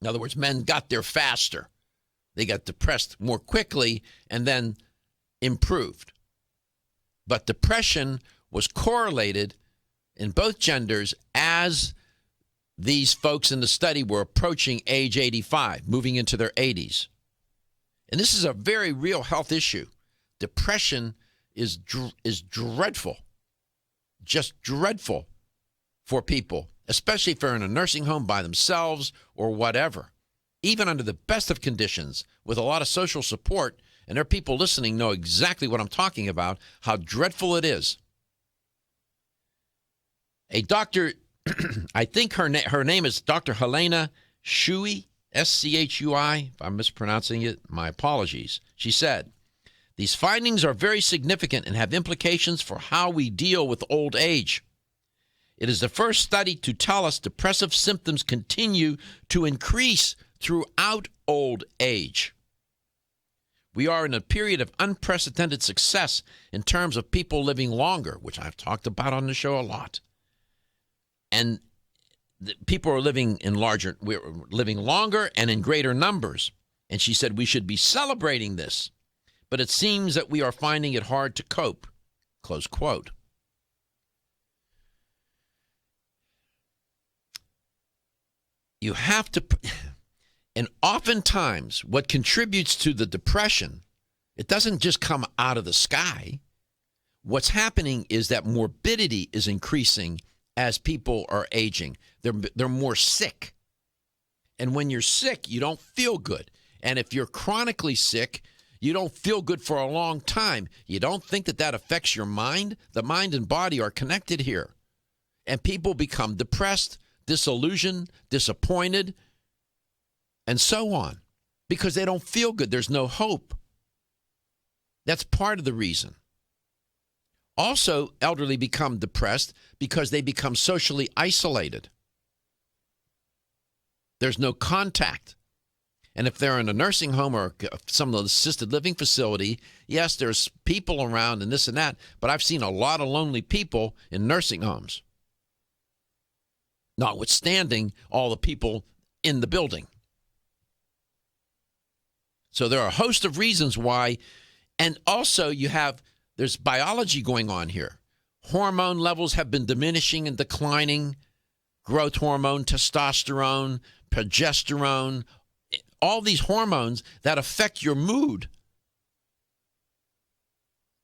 B: In other words, men got there faster. They got depressed more quickly and then improved. But depression was correlated in both genders as these folks in the study were approaching age 85, moving into their 80s. And this is a very real health issue. Depression is dreadful, just dreadful for people, especially if they're in a nursing home by themselves or whatever. Even under the best of conditions, with a lot of social support, and there are people listening know exactly what I'm talking about, how dreadful it is. A doctor, I think her name is Dr. Helena Shui, S-C-H-U-I. If I'm mispronouncing it, my apologies. She said, "These findings are very significant and have implications for how we deal with old age. It is the first study to tell us depressive symptoms continue to increase throughout old age. We are in a period of unprecedented success in terms of people living longer," which I've talked about on the show a lot. And people are living we're living longer and in greater numbers. And she said we should be celebrating this, but it seems that we are finding it hard to cope, close quote. You have to, And oftentimes, what contributes to the depression, it doesn't just come out of the sky. What's happening is that morbidity is increasing as people are aging. They're more sick. And when you're sick, you don't feel good. And if you're chronically sick, you don't feel good for a long time. You don't think that that affects your mind? The mind and body are connected here. And people become depressed, disillusioned, disappointed, and so on, because they don't feel good. There's no hope. That's part of the reason. Also, elderly become depressed because they become socially isolated. There's no contact. And if they're in a nursing home or some assisted living facility, yes, there's people around and this and that, but I've seen a lot of lonely people in nursing homes, notwithstanding all the people in the building. So there are a host of reasons why, and also there's biology going on here. Hormone levels have been diminishing and declining. Growth hormone, testosterone, progesterone, all these hormones that affect your mood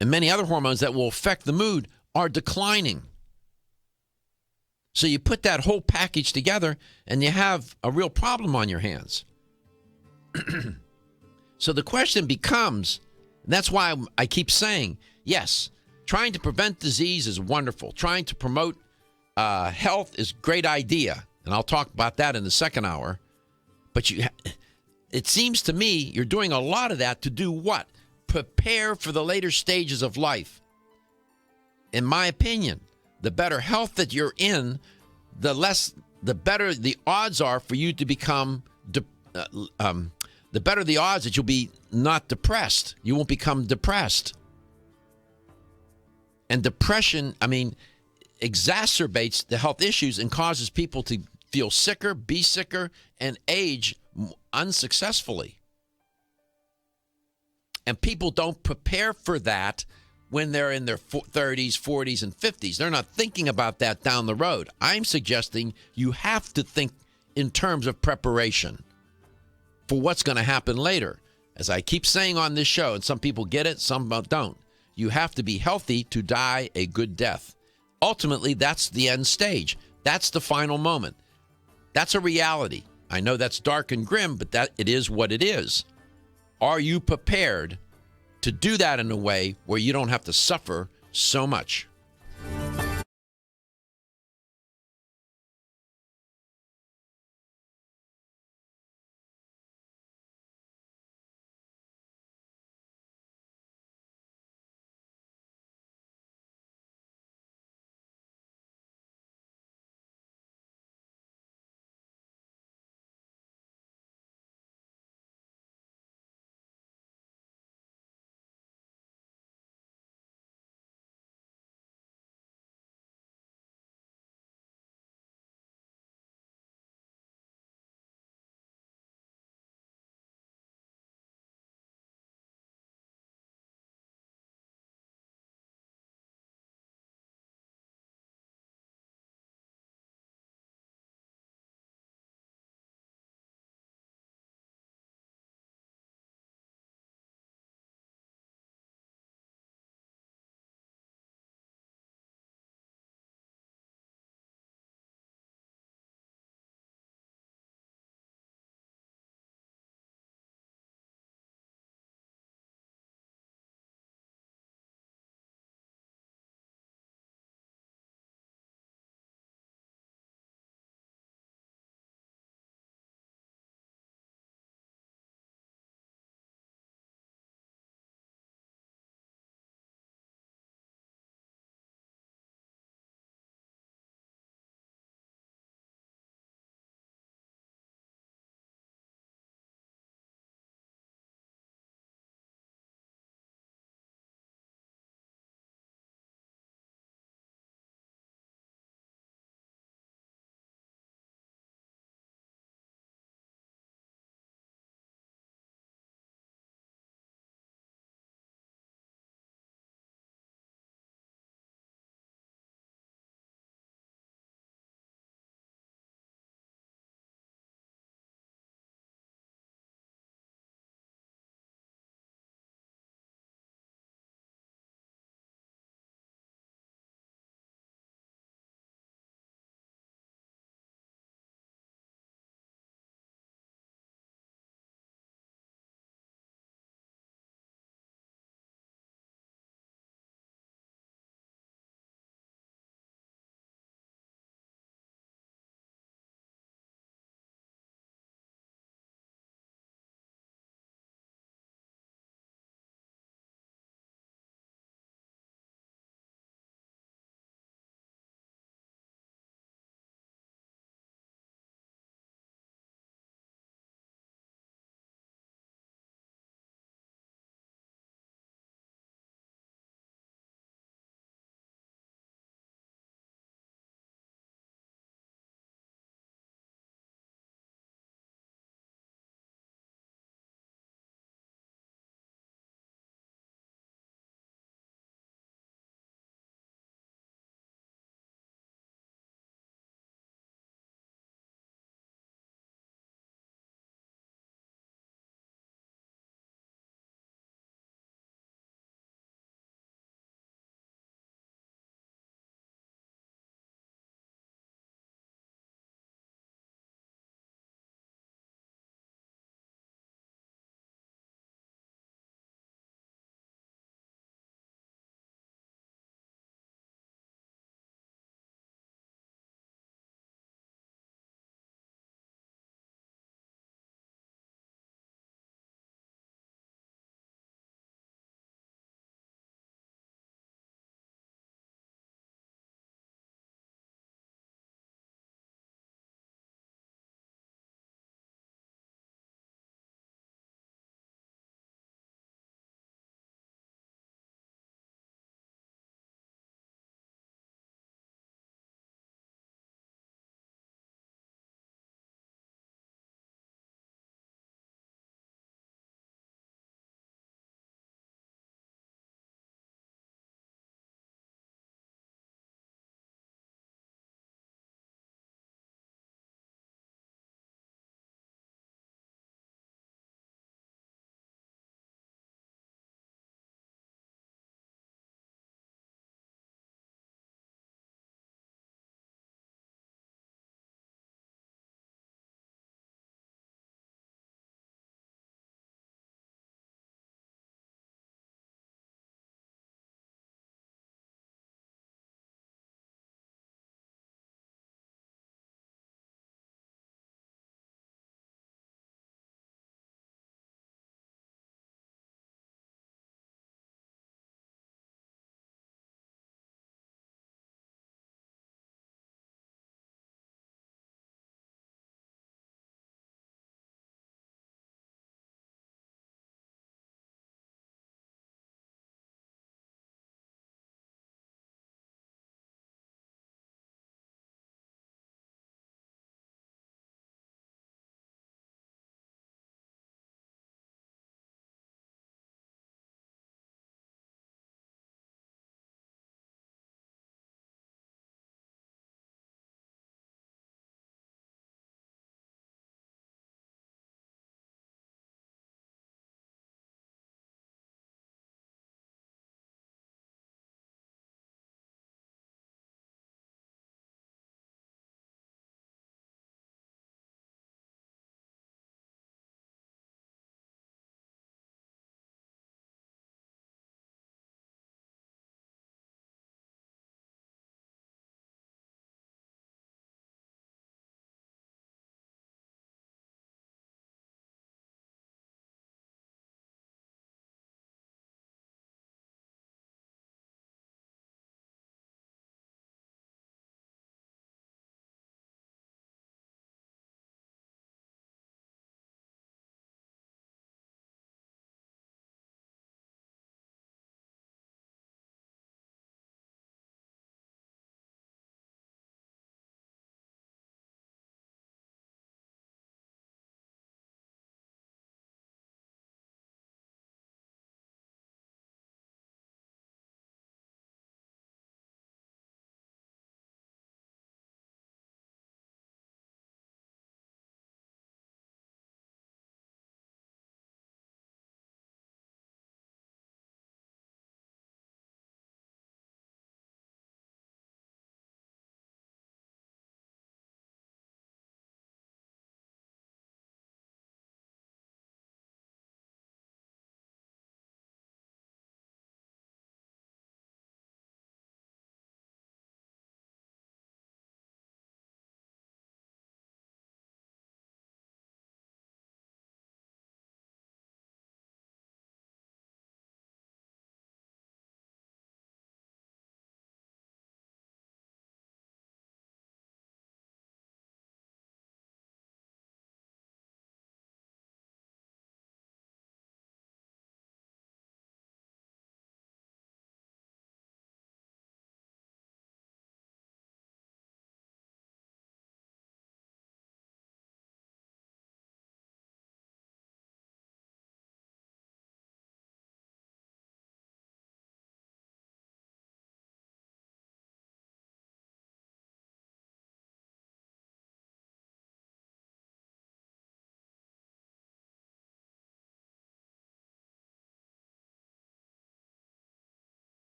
B: and many other hormones that will affect the mood are declining. So you put that whole package together and you have a real problem on your hands. So the question becomes, and that's why I keep saying, yes, trying to prevent disease is wonderful. Trying to promote health is a great idea. And I'll talk about that in the second hour. But it seems to me you're doing a lot of that to do what? Prepare for the later stages of life. In my opinion, the better health that you're in, the better the odds are for you to become, the better the odds that you'll be not depressed. You won't become depressed. And depression, exacerbates the health issues and causes people to feel sicker, be sicker, and age unsuccessfully. And people don't prepare for that when they're in their 30s, 40s, and 50s. They're not thinking about that down the road. I'm suggesting you have to think in terms of preparation for what's going to happen later. As I keep saying on this show, and some people get it, some don't, you have to be healthy to die a good death. Ultimately, that's the end stage. That's the final moment. That's a reality. I know that's dark and grim, but that it is what it is. Are you prepared to do that in a way where you don't have to suffer so much?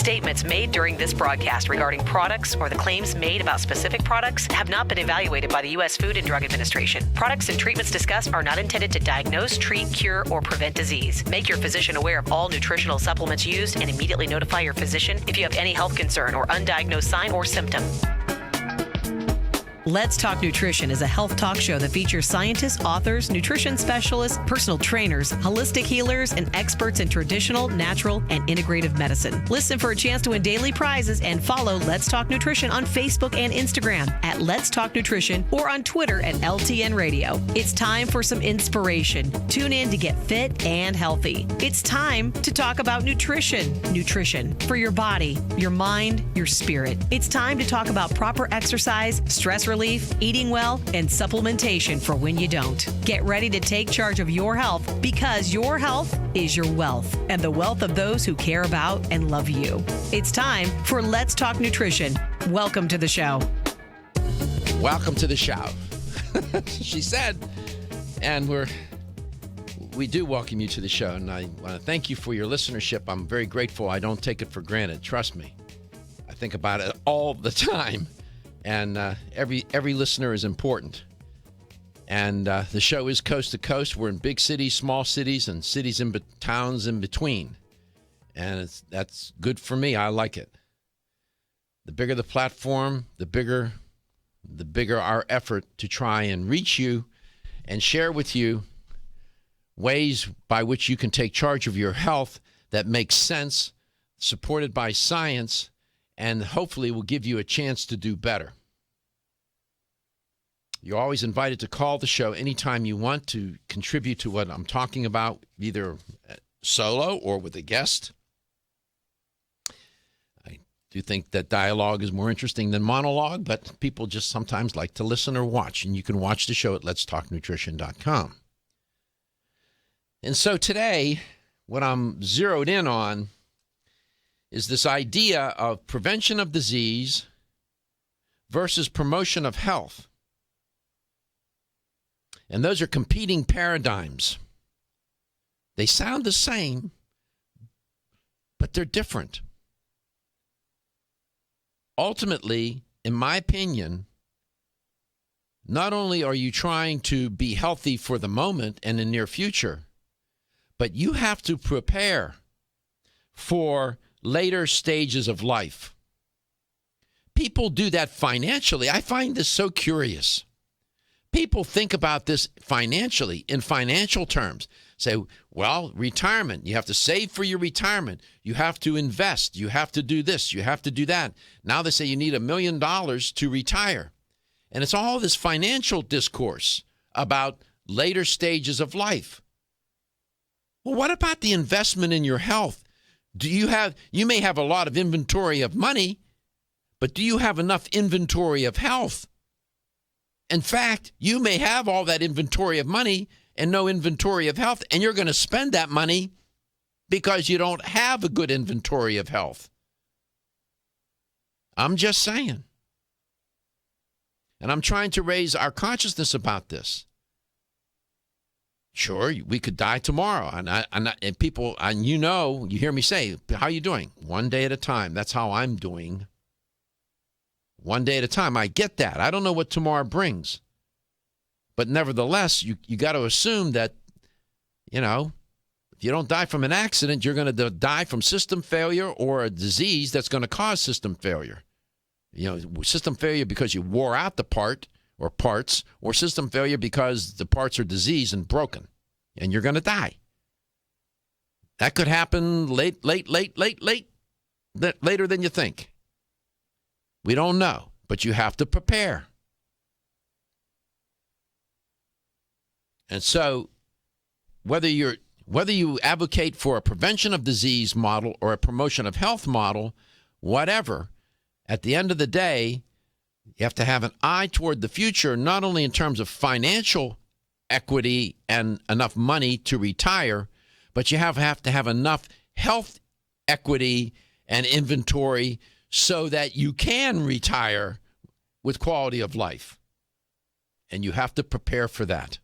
A: statements made during this broadcast regarding products or the claims made about specific products have not been evaluated by the U.S. Food and Drug Administration. Products and treatments discussed are not intended to diagnose, treat, cure, or prevent disease. Make your physician aware of all nutritional supplements used and immediately notify your physician if you have any health concern or undiagnosed sign or symptom. Let's Talk Nutrition is a health talk show that features scientists, authors, nutrition specialists, personal trainers, holistic healers, and experts in traditional, natural, and integrative medicine. Listen for a chance to win daily prizes and follow Let's Talk Nutrition on Facebook and Instagram at Let's Talk Nutrition or on Twitter at LTN Radio. It's time for some inspiration. Tune in to get fit and healthy. It's time to talk about nutrition. Nutrition for your body, your mind, your spirit. It's time to talk about proper exercise, stress relief, eating well, and supplementation for when you don't. Get ready to take charge of your health because your health is your wealth and the wealth of those who care about and love you. It's time for Let's Talk Nutrition. Welcome to the show.
B: Welcome to the show. She said, and we do welcome you to the show, and I want to thank you for your listenership. I'm very grateful. I don't take it for granted. Trust me. I think about it all the time. And every listener is important. And the show is coast to coast. We're in big cities, small cities, and cities in towns in between. And that's good for me. I like it. The bigger the platform, the bigger our effort to try and reach you and share with you ways by which you can take charge of your health that makes sense, supported by science, and hopefully will give you a chance to do better. You're always invited to call the show anytime you want to contribute to what I'm talking about, either solo or with a guest. I do think that dialogue is more interesting than monologue, but people just sometimes like to listen or watch, and you can watch the show at letstalknutrition.com. And so today, what I'm zeroed in on is this idea of prevention of disease versus promotion of health. And those are competing paradigms. They sound the same, but they're different. Ultimately, in my opinion, not only are you trying to be healthy for the moment and in the near future, but you have to prepare for later stages of life. People do that financially. I find this so curious. People think about this financially, in financial terms. Say, well, retirement, you have to save for your retirement. You have to invest. You have to do this. You have to do that. Now they say you need $1 million to retire. And it's all this financial discourse about later stages of life. Well, what about the investment in your health? You may have a lot of inventory of money, but do you have enough inventory of health? In fact, you may have all that inventory of money and no inventory of health, and you're going to spend that money because you don't have a good inventory of health. I'm just saying. And I'm trying to raise our consciousness about this. Sure, we could die tomorrow. And people, and you hear me say, how are you doing? One day at a time. That's how I'm doing. One day at a time. I get that. I don't know what tomorrow brings. But nevertheless, you got to assume that, if you don't die from an accident, you're going to die from system failure or a disease that's going to cause system failure. System failure because you wore out the part or parts, or system failure because the parts are diseased and broken, and you're going to die. That could happen later than you think. We don't know, but you have to prepare. And so whether you advocate for a prevention of disease model or a promotion of health model, whatever, at the end of the day, you have to have an eye toward the future, not only in terms of financial equity and enough money to retire, but you have to have enough health equity and inventory so that you can retire with quality of life. And you have to prepare for that.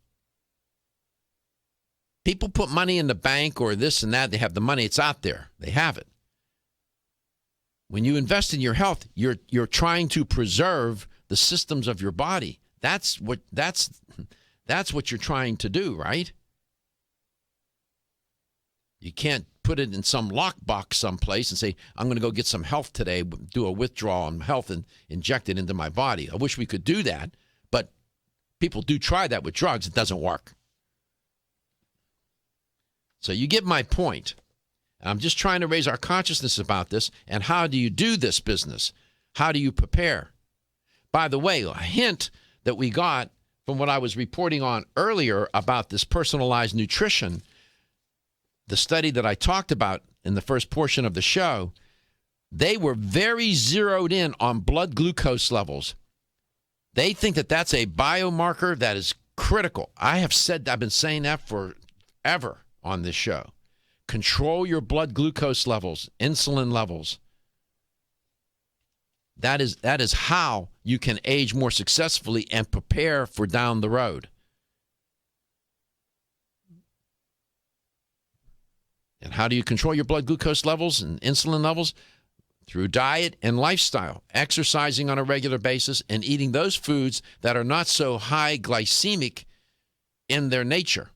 B: People put money in the bank or this and that. They have the money. It's out there. They have it. When you invest in your health, you're trying to preserve the systems of your body. That's what you're trying to do, right? You can't put it in some lockbox someplace and say, I'm going to go get some health today, do a withdrawal on health and inject it into my body. I wish we could do that, but people do try that with drugs. It doesn't work. So you get my point. I'm just trying to raise our consciousness about this. And how do you do this business? How do you prepare? By the way, a hint that we got from what I was reporting on earlier about this personalized nutrition, the study that I talked about in the first portion of the show, they were very zeroed in on blood glucose levels. They think that that's a biomarker that is critical. I've been saying that forever on this show. Control your blood glucose levels, insulin levels. That is how you can age more successfully and prepare for down the road. And how do you control your blood glucose levels and insulin levels? Through diet and lifestyle, exercising on a regular basis, and eating those foods that are not so high glycemic in their nature.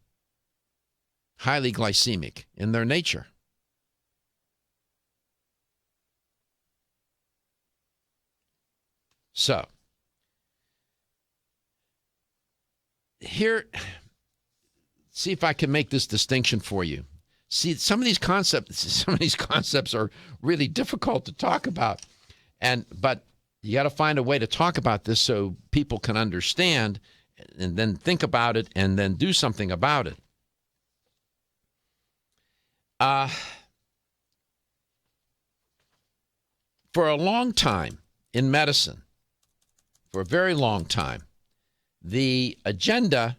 B: Highly glycemic in their nature. So, here, see if I can make this distinction for you. See, some of these concepts are really difficult to talk about, but you got to find a way to talk about this so people can understand, and then think about it, and then do something about it. For a long time in medicine, for a very long time, the agenda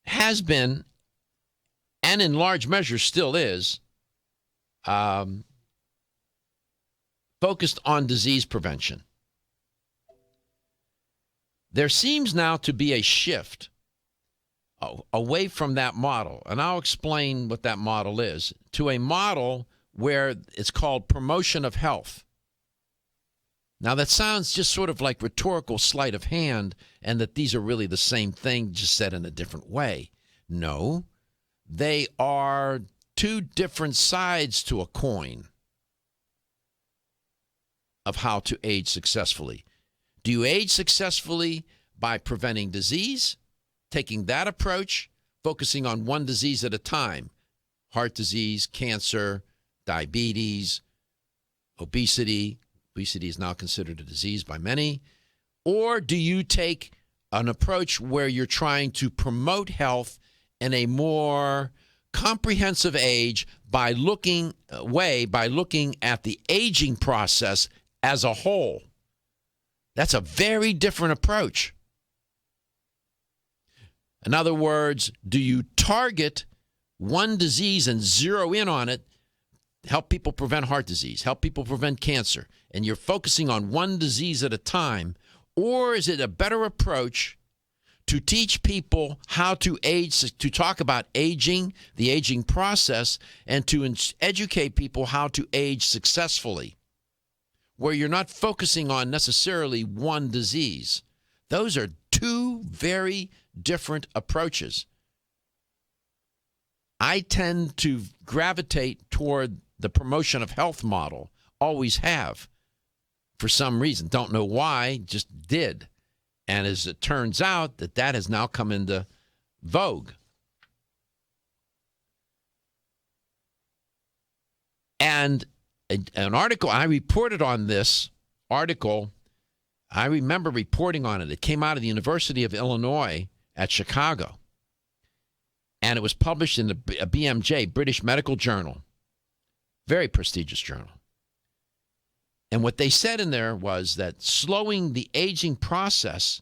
B: has been, and in large measure still is, focused on disease prevention. There seems now to be a shift away from that model, and I'll explain what that model is, to a model where it's called promotion of health. Now, that sounds just sort of like rhetorical sleight of hand, and that these are really the same thing, just said in a different way. No, they are two different sides to a coin of how to age successfully. Do you age successfully by preventing disease? Taking that approach, focusing on one disease at a time, heart disease, cancer, diabetes, obesity. Obesity is now considered a disease by many. Or do you take an approach where you're trying to promote health in a more comprehensive age by looking at the aging process as a whole? That's a very different approach. In other words, do you target one disease and zero in on it, help people prevent heart disease, help people prevent cancer, and you're focusing on one disease at a time? Or is it a better approach to teach people how to age, to talk about aging, the aging process, and to educate people how to age successfully, where you're not focusing on necessarily one disease? Those are two very different approaches. I tend to gravitate toward the promotion of health model, always have, for some reason. Don't know why, just did. And as it turns out, that has now come into vogue. And an article, I reported on this article, I remember reporting on it. It came out of the University of Illinois at Chicago. And it was published in the BMJ, British Medical Journal. Very prestigious journal. And what they said in there was that slowing the aging process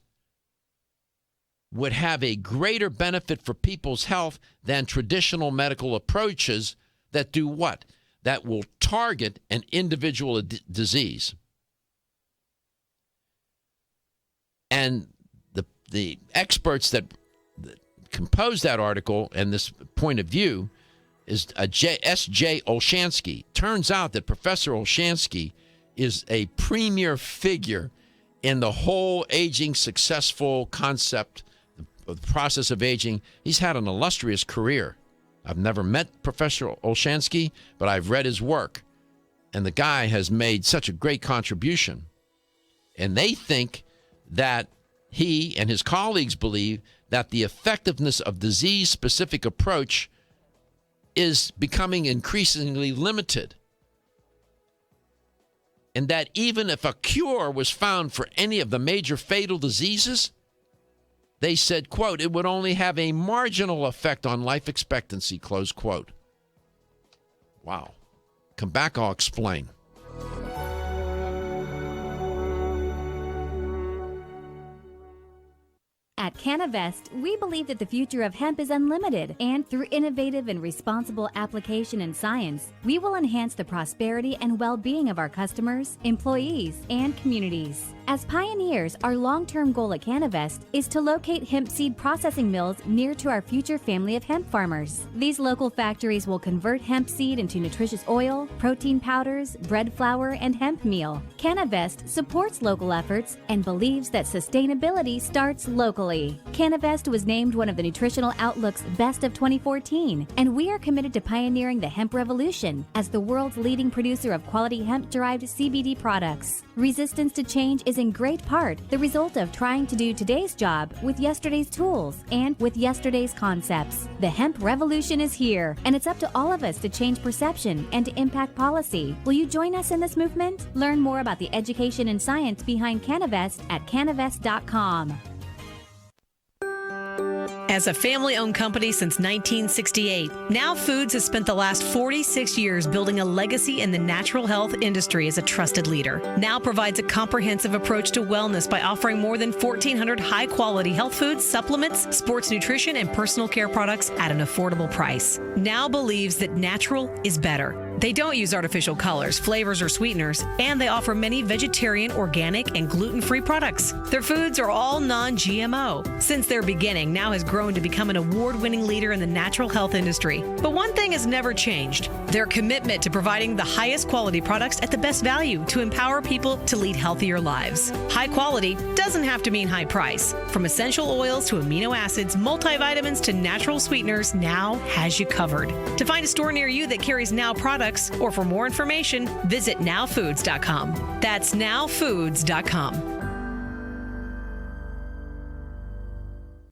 B: would have a greater benefit for people's health than traditional medical approaches that do what? That will target an individual disease. And the experts that composed that article and this point of view is S.J. Olshansky. Turns out that Professor Olshansky is a premier figure in the whole aging successful concept, the process of aging. He's had an illustrious career. I've never met Professor Olshansky, but I've read his work. And the guy has made such a great contribution. And they think that he and his colleagues believe that the effectiveness of disease-specific approach is becoming increasingly limited. And that even if a cure was found for any of the major fatal diseases, they said, quote, it would only have a marginal effect on life expectancy, close quote. Wow. Come back, I'll explain.
N: At Canavest, we believe that the future of hemp is unlimited, and through innovative and responsible application and science, we will enhance the prosperity and well-being of our customers, employees, and communities. As pioneers, our long-term goal at Canavest is to locate hemp seed processing mills near to our future family of hemp farmers. These local factories will convert hemp seed into nutritious oil, protein powders, bread flour, and hemp meal. Canavest supports local efforts and believes that sustainability starts locally. Canavest was named one of the Nutritional Outlook's Best of 2014, and we are committed to pioneering the hemp revolution as the world's leading producer of quality hemp-derived CBD products. Resistance to change is in great part the result of trying to do today's job with yesterday's tools and with yesterday's concepts. The hemp revolution is here, and it's up to all of us to change perception and to impact policy. Will you join us in this movement? Learn more about the education and science behind Canavest at canavest.com.
A: As a family-owned company since 1968, Now Foods has spent the last 46 years building a legacy in the natural health industry as a trusted leader. Now provides a comprehensive approach to wellness by offering more than 1,400 high-quality health foods, supplements, sports nutrition, and personal care products at an affordable price. Now believes that natural is better. They don't use artificial colors, flavors, or sweeteners, and they offer many vegetarian, organic, and gluten-free products. Their foods are all non-GMO. Since their beginning, Now has grown to become an award-winning leader in the natural health industry. But one thing has never changed: their commitment to providing the highest quality products at the best value to empower people to lead healthier lives. High quality doesn't have to mean high price. From essential oils to amino acids, multivitamins to natural sweeteners, Now has you covered. To find a store near you that carries Now products, or for more information, visit nowfoods.com. That's nowfoods.com.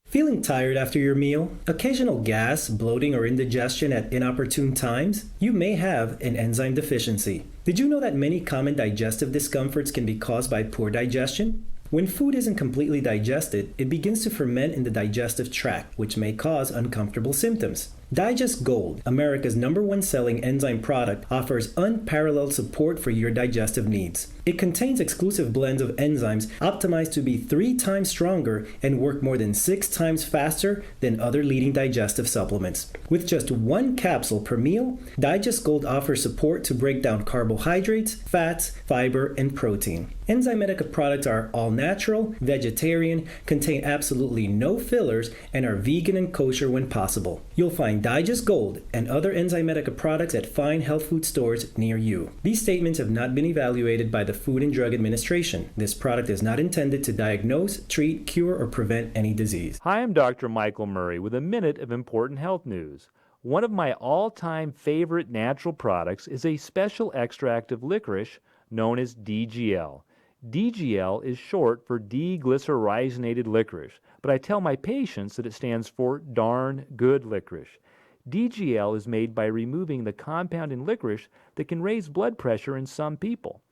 J: Feeling tired after your meal? Occasional gas, bloating, or indigestion at inopportune times? You may have an enzyme deficiency. Did you know that many common digestive discomforts can be caused by poor digestion? When food isn't completely digested, it begins to ferment in the digestive tract, which may cause uncomfortable symptoms. Digest Gold, America's #1 selling enzyme product, offers unparalleled support for your digestive needs. It contains exclusive blends of enzymes optimized to be 3 times stronger and work more than 6 times faster than other leading digestive supplements. With just 1 capsule per meal, Digest Gold offers support to break down carbohydrates, fats, fiber, and protein. Enzymatica products are all natural, vegetarian, contain absolutely no fillers, and are vegan and kosher when possible. You'll find Digest Gold and other Enzymatica products at fine health food stores near you. These statements have not been evaluated by the Food and Drug Administration. This product is not intended to diagnose, treat, cure, or prevent any disease.
I: Hi, I'm Dr. Michael Murray with a minute of important health news. One of my all-time favorite natural products is a special extract of licorice known as DGL. DGL is short for deglycyrrhizated licorice, but I tell my patients that it stands for darn good licorice. DGL is made by removing the compound in licorice that can raise blood pressure in some people.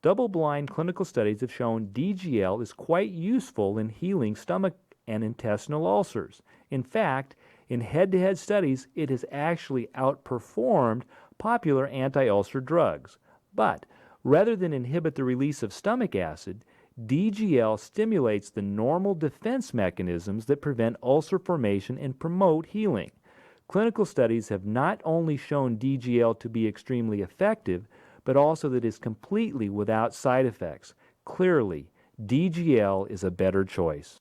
I: Double-blind clinical studies have shown DGL is quite useful in healing stomach and intestinal ulcers. In fact, in head-to-head studies, it has actually outperformed popular anti-ulcer drugs. But rather than inhibit the release of stomach acid, DGL stimulates the normal defense mechanisms that prevent ulcer formation and promote healing. Clinical studies have not only shown DGL to be extremely effective, but also that it is completely without side effects. Clearly, DGL is a better choice.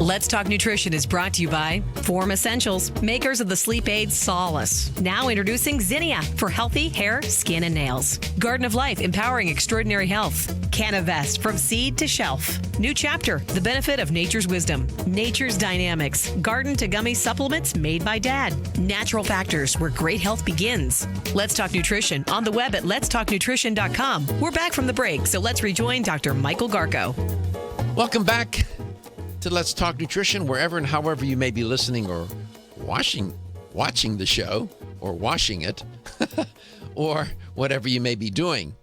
A: Let's Talk Nutrition is brought to you by Form Essentials, makers of the sleep aid Solace. Now introducing Zinnia for healthy hair, skin, and nails. Garden of Life, empowering extraordinary health. Canavest, from seed to shelf. New Chapter, the benefit of nature's wisdom. Nature's Dynamics, garden to gummy supplements made by Dad. Natural Factors, where great health begins. Let's Talk Nutrition on the web at letstalknutrition.com. We're back from the break, so let's rejoin Dr. Michael Garko.
B: Welcome back to Let's Talk Nutrition, wherever and however you may be listening or watching the show, or washing it, or whatever you may be doing.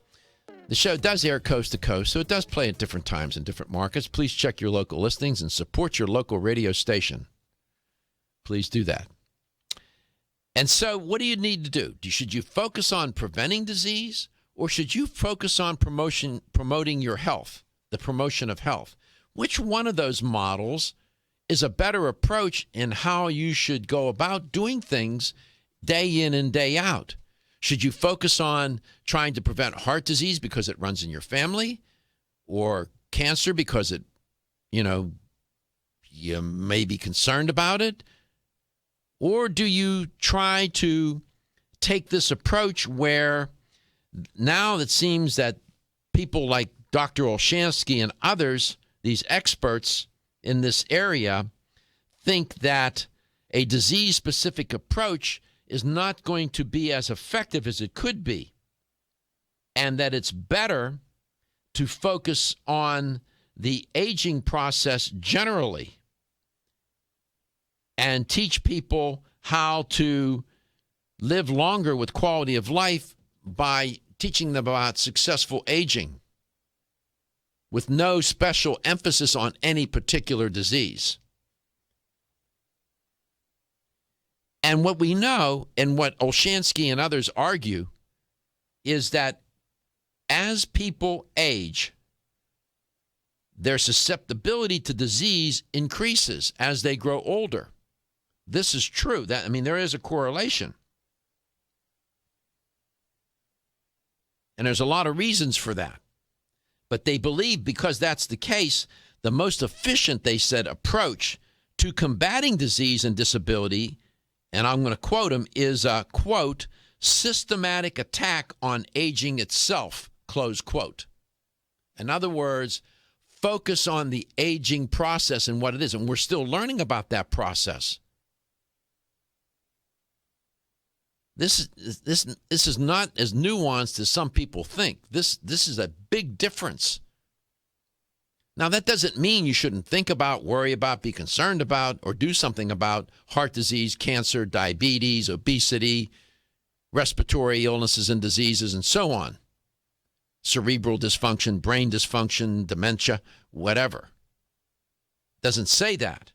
B: The show does air coast to coast, so it does play at different times in different markets. Please check your local listings and support your local radio station. Please do that. And so what do you need to do? Should you focus on preventing disease, or should you focus on promoting your health, the promotion of health? Which one of those models is a better approach in how you should go about doing things day in and day out? Should you focus on trying to prevent heart disease because it runs in your family, or cancer because you may be concerned about it? Or do you try to take this approach where now it seems that people like Dr. Olshansky and others, these experts in this area, think that a disease-specific approach is not going to be as effective as it could be, and that it's better to focus on the aging process generally and teach people how to live longer with quality of life by teaching them about successful aging, with no special emphasis on any particular disease. And what we know, and what Olshansky and others argue, is that as people age, their susceptibility to disease increases as they grow older. This is true. There is a correlation. And there's a lot of reasons for that. But they believe, because that's the case, the most efficient, they said, approach to combating disease and disability, and I'm going to quote them, is a, quote, systematic attack on aging itself, close quote. In other words, focus on the aging process and what it is. And we're still learning about that process. This is not as nuanced as some people think. This is a big difference. Now, that doesn't mean you shouldn't think about, worry about, be concerned about, or do something about heart disease, cancer, diabetes, obesity, respiratory illnesses and diseases, and so on. Cerebral dysfunction, brain dysfunction, dementia, whatever. Doesn't say that.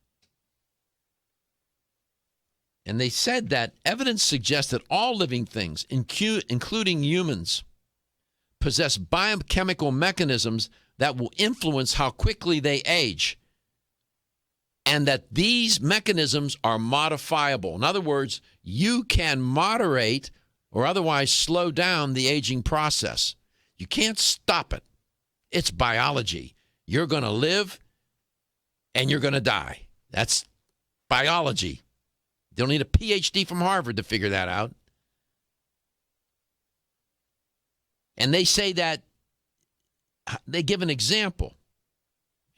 B: And they said that evidence suggests that all living things, including humans, possess biochemical mechanisms that will influence how quickly they age, and that these mechanisms are modifiable. In other words, you can moderate or otherwise slow down the aging process. You can't stop it. It's biology. You're going to live and you're going to die. That's biology. You don't need a PhD from Harvard to figure that out. And they say that, they give an example.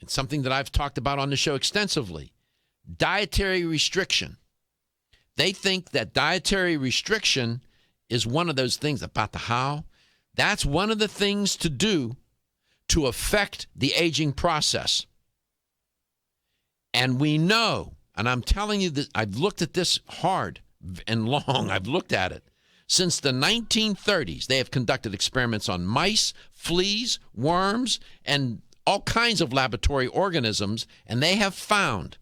B: It's something that I've talked about on the show extensively. Dietary restriction. They think that dietary restriction is one of those things about the how. That's one of the things to do to affect the aging process. And we know, and I'm telling you that I've looked at this hard and long. I've looked at it. Since the 1930s, they have conducted experiments on mice, fleas, worms, and all kinds of laboratory organisms, and they have found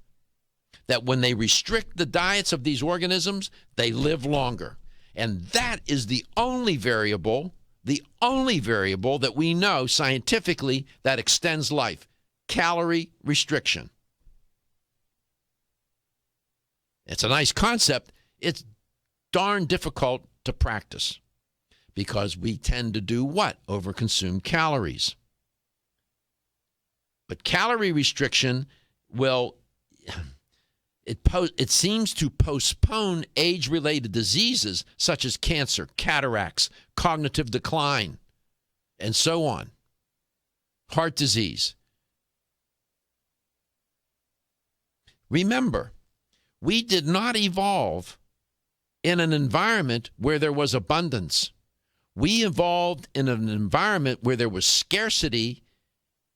B: that when they restrict the diets of these organisms, they live longer. And that is the only variable that we know scientifically that extends life: calorie restriction. It's a nice concept. It's darn difficult to practice because we tend to do what? Overconsume calories. But calorie restriction will it seems to postpone age-related diseases such as cancer, cataracts, cognitive decline, and so on. Heart disease. Remember, we did not evolve in an environment where there was abundance. We evolved in an environment where there was scarcity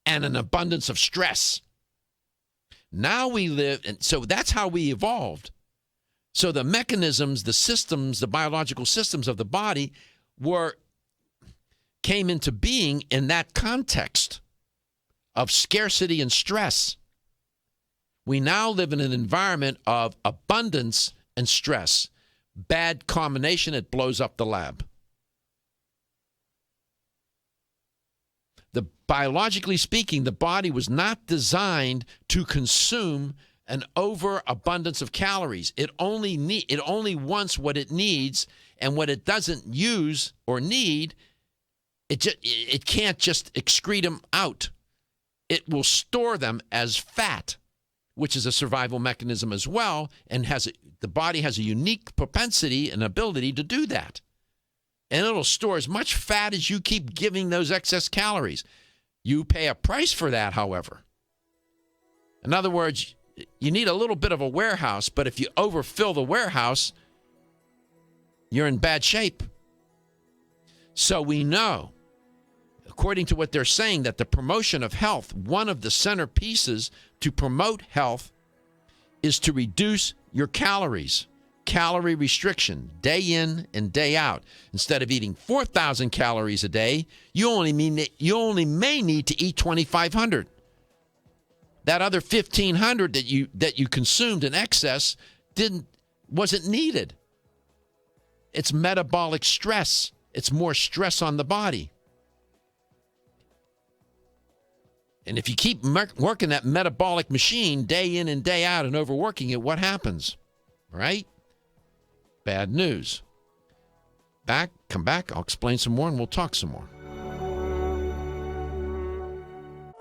B: and an abundance of stress. Now we live, and so that's how we evolved. So the mechanisms, the systems, the biological systems of the body came into being in that context of scarcity and stress. We now live in an environment of abundance and stress. Bad combination, it blows up the lab. Biologically speaking, the body was not designed to consume an overabundance of calories. It only wants what it needs, and what it doesn't use or need, it can't just excrete them out. It will store them as fat, which is a survival mechanism as well, and the body has a unique propensity and ability to do that. And it'll store as much fat as you keep giving those excess calories. You pay a price for that, however. In other words, you need a little bit of a warehouse, but if you overfill the warehouse, you're in bad shape. So we know, according to what they're saying, that the promotion of health, one of the centerpieces to promote health is to reduce your calories. Calorie restriction, day in and day out. Instead of eating 4,000 calories a day, you only may need to eat 2,500. That other 1,500 that you consumed in excess wasn't needed. It's metabolic stress. It's more stress on the body. And if you keep working that metabolic machine day in and day out and overworking it, what happens? Right? Bad news. Come back, I'll explain some more and we'll talk some more.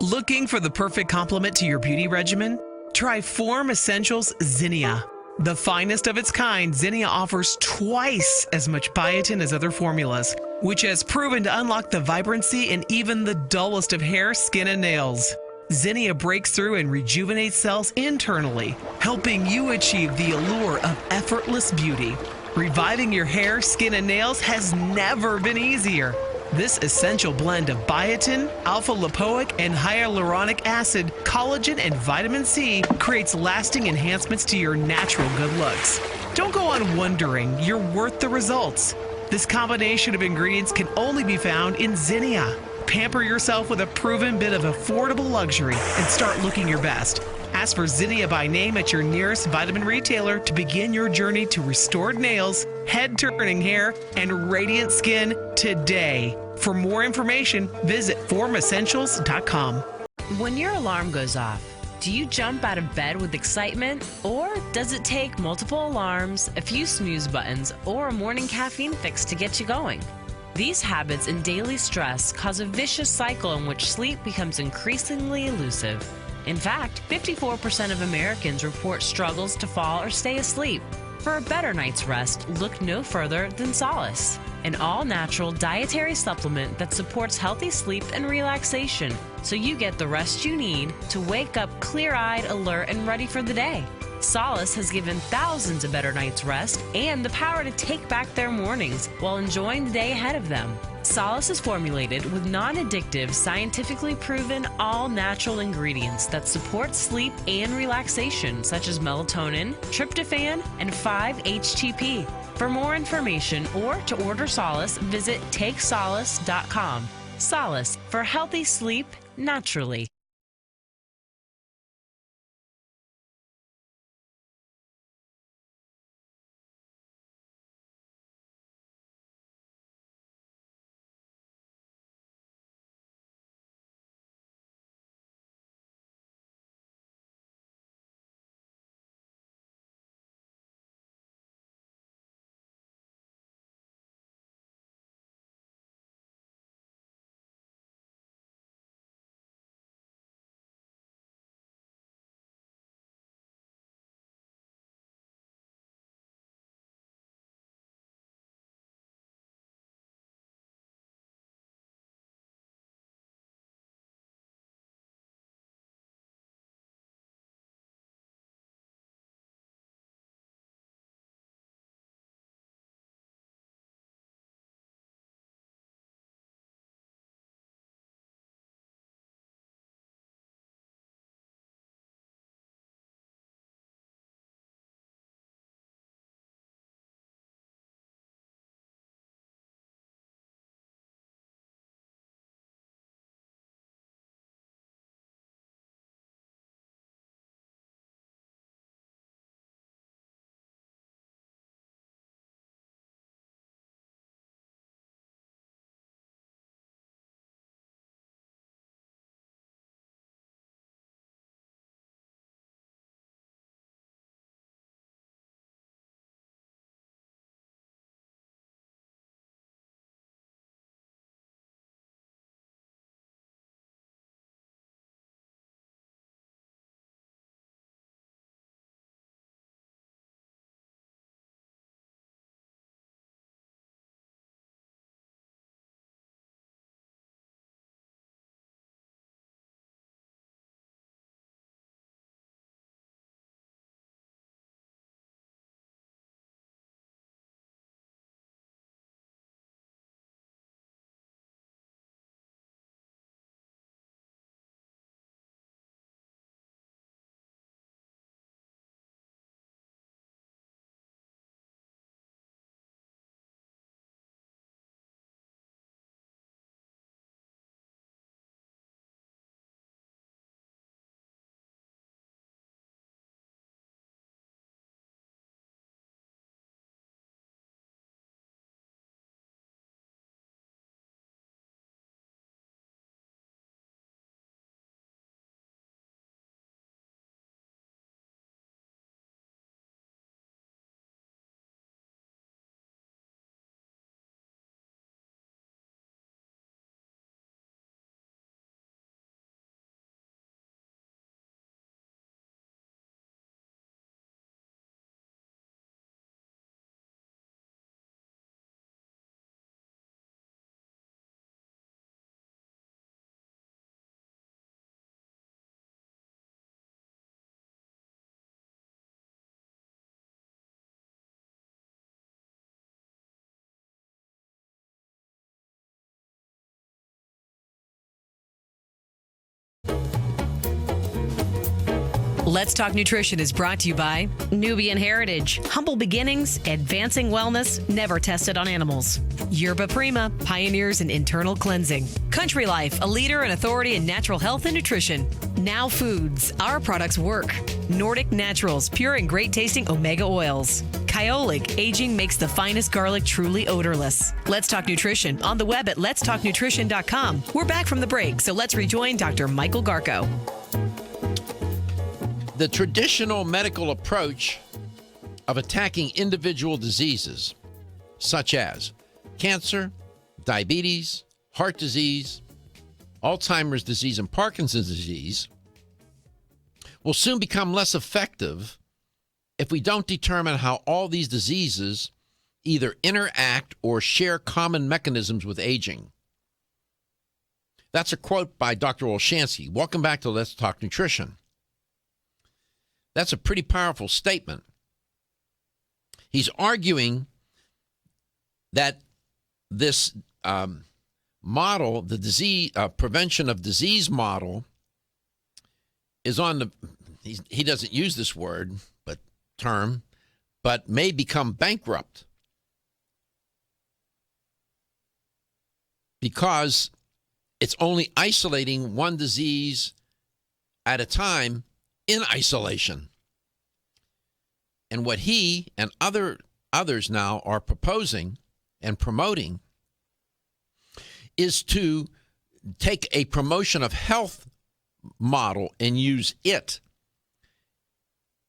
G: Looking for the perfect complement to your beauty regimen? Try Form Essentials Zinnia. The finest of its kind, Zinnia offers twice as much biotin as other formulas, which has proven to unlock the vibrancy in even the dullest of hair, skin, and nails. Zinnia breaks through and rejuvenates cells internally, helping you achieve the allure of effortless beauty. Reviving your hair, skin, and nails has never been easier. This essential blend of biotin, alpha-lipoic, and hyaluronic acid, collagen, and vitamin C creates lasting enhancements to your natural good looks. Don't go on wondering, you're worth the results. This combination of ingredients can only be found in Zinnia. Pamper yourself with a proven bit of affordable luxury and start looking your best. Ask for Zinnia by name at your nearest vitamin retailer to begin your journey to restored nails, head-turning hair, and radiant skin today. For more information, visit formessentials.com.
F: When your alarm goes off, do you jump out of bed with excitement? Or does it take multiple alarms, a few snooze buttons, or a morning caffeine fix to get you going? These habits and daily stress cause a vicious cycle in which sleep becomes increasingly elusive. In fact, 54% of Americans report struggles to fall or stay asleep. For a better night's rest, look no further than Solace, an all-natural dietary supplement that supports healthy sleep and relaxation, so you get the rest you need to wake up clear-eyed, alert, and ready for the day. Solace has given thousands a better night's rest and the power to take back their mornings while enjoying the day ahead of them. Solace is formulated with non-addictive, scientifically proven, all-natural ingredients that support sleep and relaxation, such as melatonin, tryptophan, and 5-HTP. For more information or to order Solace, visit takesolace.com. Solace, for healthy sleep naturally.
A: Let's Talk Nutrition is brought to you by Nubian Heritage, humble beginnings, advancing wellness, never tested on animals. Yerba Prima, pioneers in internal cleansing. Country Life, a leader and authority in natural health and nutrition. Now Foods, our products work. Nordic Naturals, pure and great tasting omega oils. Kyolic, aging makes the finest garlic truly odorless. Let's Talk Nutrition on the web at letstalknutrition.com. We're back from the break, so let's rejoin Dr. Michael Garko.
B: The traditional medical approach of attacking individual diseases, such as cancer, diabetes, heart disease, Alzheimer's disease, and Parkinson's disease, will soon become less effective if we don't determine how all these diseases either interact or share common mechanisms with aging. That's a quote by Dr. Olshansky. Welcome back to Let's Talk Nutrition. That's a pretty powerful statement. He's arguing that this model, the disease prevention of disease model, is on the, he doesn't use this word, but term, but may become bankrupt because it's only isolating one disease at a time in isolation. And what he and others now are proposing and promoting is to take a promotion of health model and use it.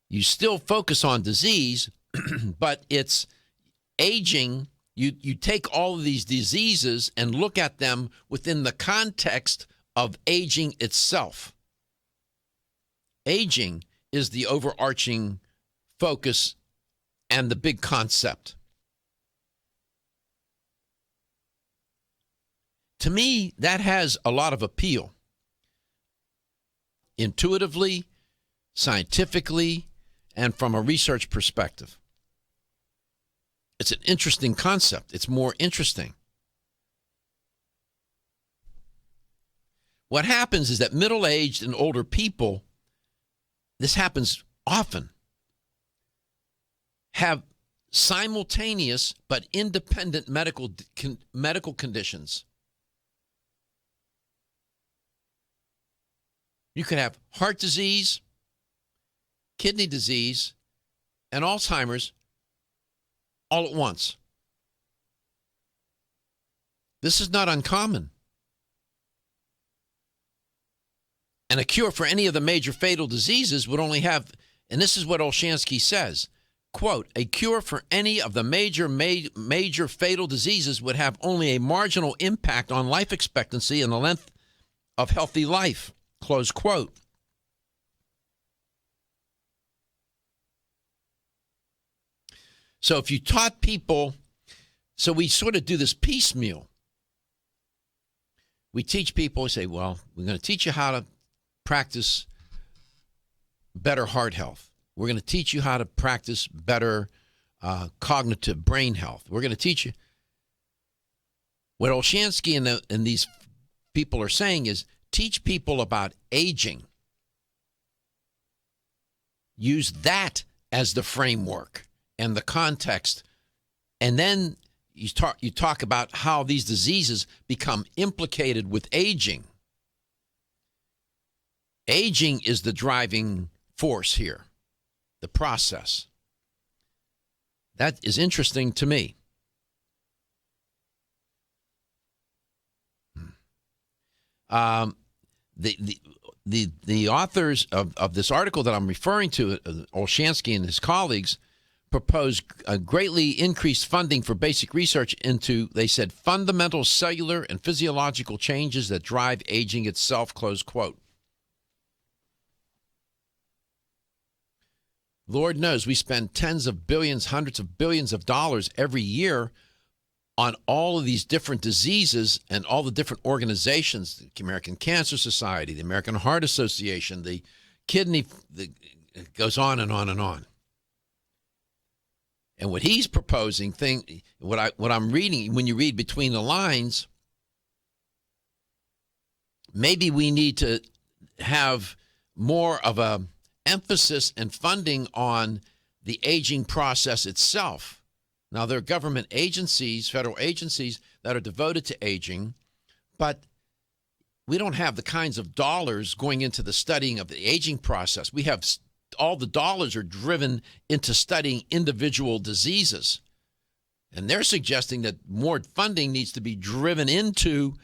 B: You still focus on disease, but it's aging. You take all of these diseases and look at them within the context of aging itself. Aging is the overarching focus and the big concept. To me, that has a lot of appeal. Intuitively, scientifically, and from a research perspective. It's an interesting concept. It's more interesting. What happens is that middle-aged and older people, this happens often, have simultaneous but independent medical conditions. You could have heart disease, kidney disease, and Alzheimer's all at once. This is not uncommon. And a cure for any of the major fatal diseases would only have, and this is what Olshansky says, quote, a cure for any of the major fatal diseases would have only a marginal impact on life expectancy and the length of healthy life, close quote. So if you taught people, so we sort of do this piecemeal. We teach people, we say, well, we're going to teach you how to practice better heart health. We're going to teach you how to practice better cognitive brain health. We're going to teach you. What Olshansky and these people are saying is teach people about aging. Use that as the framework and the context. And then you talk about how these diseases become implicated with aging. Aging is the driving force here, the process. That is interesting to me. The authors of this article that I'm referring to, Olshansky and his colleagues, proposed a greatly increased funding for basic research into, they said, fundamental cellular and physiological changes that drive aging itself, close quote. Lord knows we spend tens of billions, hundreds of billions of dollars every year on all of these different diseases and all the different organizations, the American Cancer Society, the American Heart Association, the kidney, it goes on and on and on. And what he's proposing, what I'm reading, when you read between the lines, maybe we need to have more of a emphasis and funding on the aging process itself. Now, there are government agencies, federal agencies, that are devoted to aging, but we don't have the kinds of dollars going into the studying of the aging process. We have all the dollars are driven into studying individual diseases. And they're suggesting that more funding needs to be driven into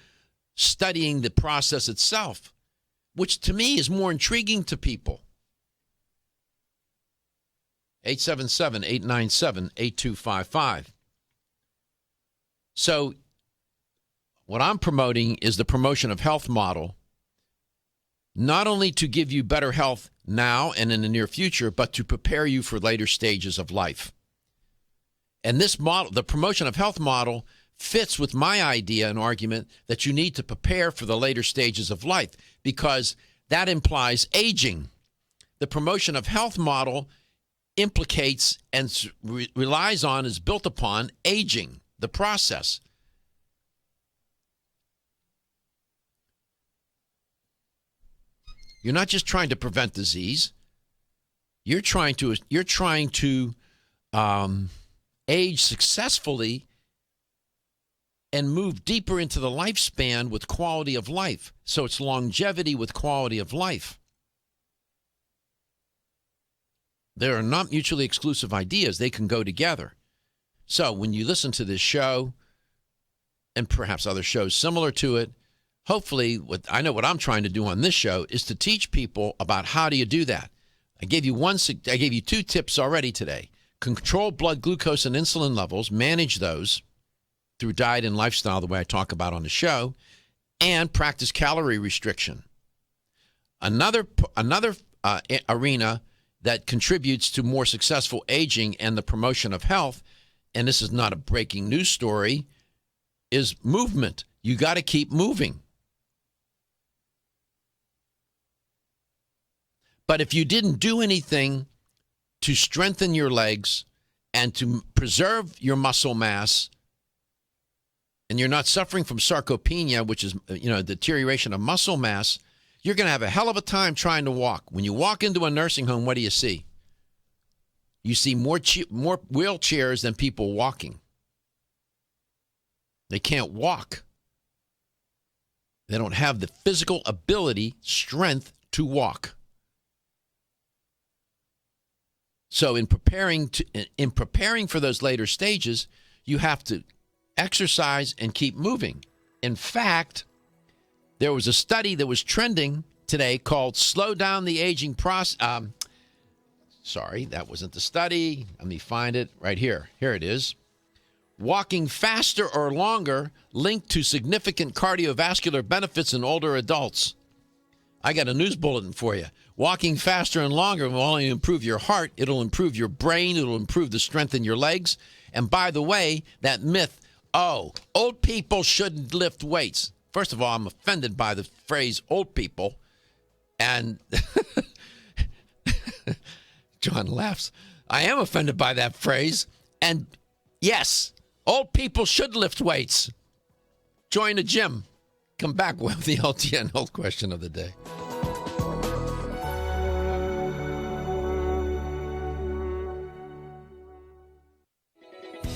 B: studying the process itself, which to me is more intriguing to people. 877-897-8255. So what I'm promoting is the promotion of health model, not only to give you better health now and in the near future, but to prepare you for later stages of life. And this model, the promotion of health model, fits with my idea and argument that you need to prepare for the later stages of life, because that implies aging. The promotion of health model implicates and relies on, is built upon aging, the process. You're not just trying to prevent disease. You're trying to age successfully and move deeper into the lifespan with quality of life. So it's longevity with quality of life. They are not mutually exclusive ideas. They can go together. So when you listen to this show, and perhaps other shows similar to it, hopefully, I know what I'm trying to do on this show is to teach people about how do you do that. I gave you 2 tips already today. Control blood glucose and insulin levels, manage those through diet and lifestyle, the way I talk about on the show, and practice calorie restriction. Another arena that contributes to more successful aging and the promotion of health, and this is not a breaking news story, is movement. You got to keep moving. But if you didn't do anything to strengthen your legs and to preserve your muscle mass, and you're not suffering from sarcopenia, which is, deterioration of muscle mass, you're going to have a hell of a time trying to walk. When you walk into a nursing home, what do you see? You see more wheelchairs than people walking. They can't walk. They don't have the physical ability, strength to walk. So in preparing for those later stages, you have to exercise and keep moving. In fact, there was a study that was trending today called Slow Down the Aging Process. Sorry, that wasn't the study. Let me find it right here. Here it is. Walking faster or longer linked to significant cardiovascular benefits in older adults. I got a news bulletin for you. Walking faster and longer will only improve your heart. It'll improve your brain. It'll improve the strength in your legs. And by the way, that myth, old people shouldn't lift weights. First of all, I'm offended by the phrase old people. And John laughs. I am offended by that phrase. And yes, old people should lift weights. Join a gym. Come back with the LTN health question of the day.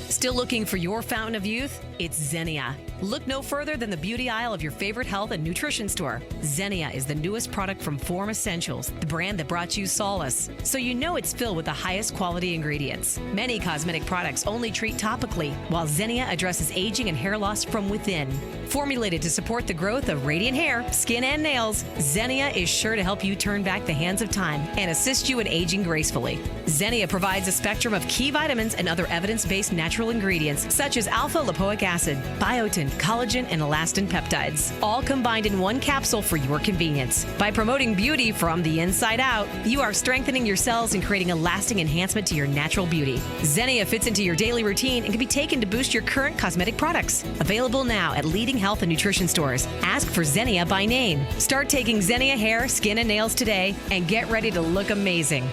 A: Still looking for your fountain of youth? It's Xenia. Look no further than the beauty aisle of your favorite health and nutrition store. Xenia is the newest product from Form Essentials, the brand that brought you solace. So you know it's filled with the highest quality ingredients. Many cosmetic products only treat topically, while Xenia addresses aging and hair loss from within. Formulated to support the growth of radiant hair, skin, and nails, Xenia is sure to help you turn back the hands of time and assist you in aging gracefully. Xenia provides a spectrum of key vitamins and other evidence-based natural ingredients such as alpha-lipoic acid, biotin, collagen, and elastin peptides, all combined in one capsule for your convenience. By promoting beauty from the inside out, you are strengthening your cells and creating a lasting enhancement to your natural beauty. Xenia fits into your daily routine and can be taken to boost your current cosmetic products. Available now at leading health and nutrition stores. Ask for Xenia by name. Start taking Xenia hair, skin, and nails today and get ready to look amazing.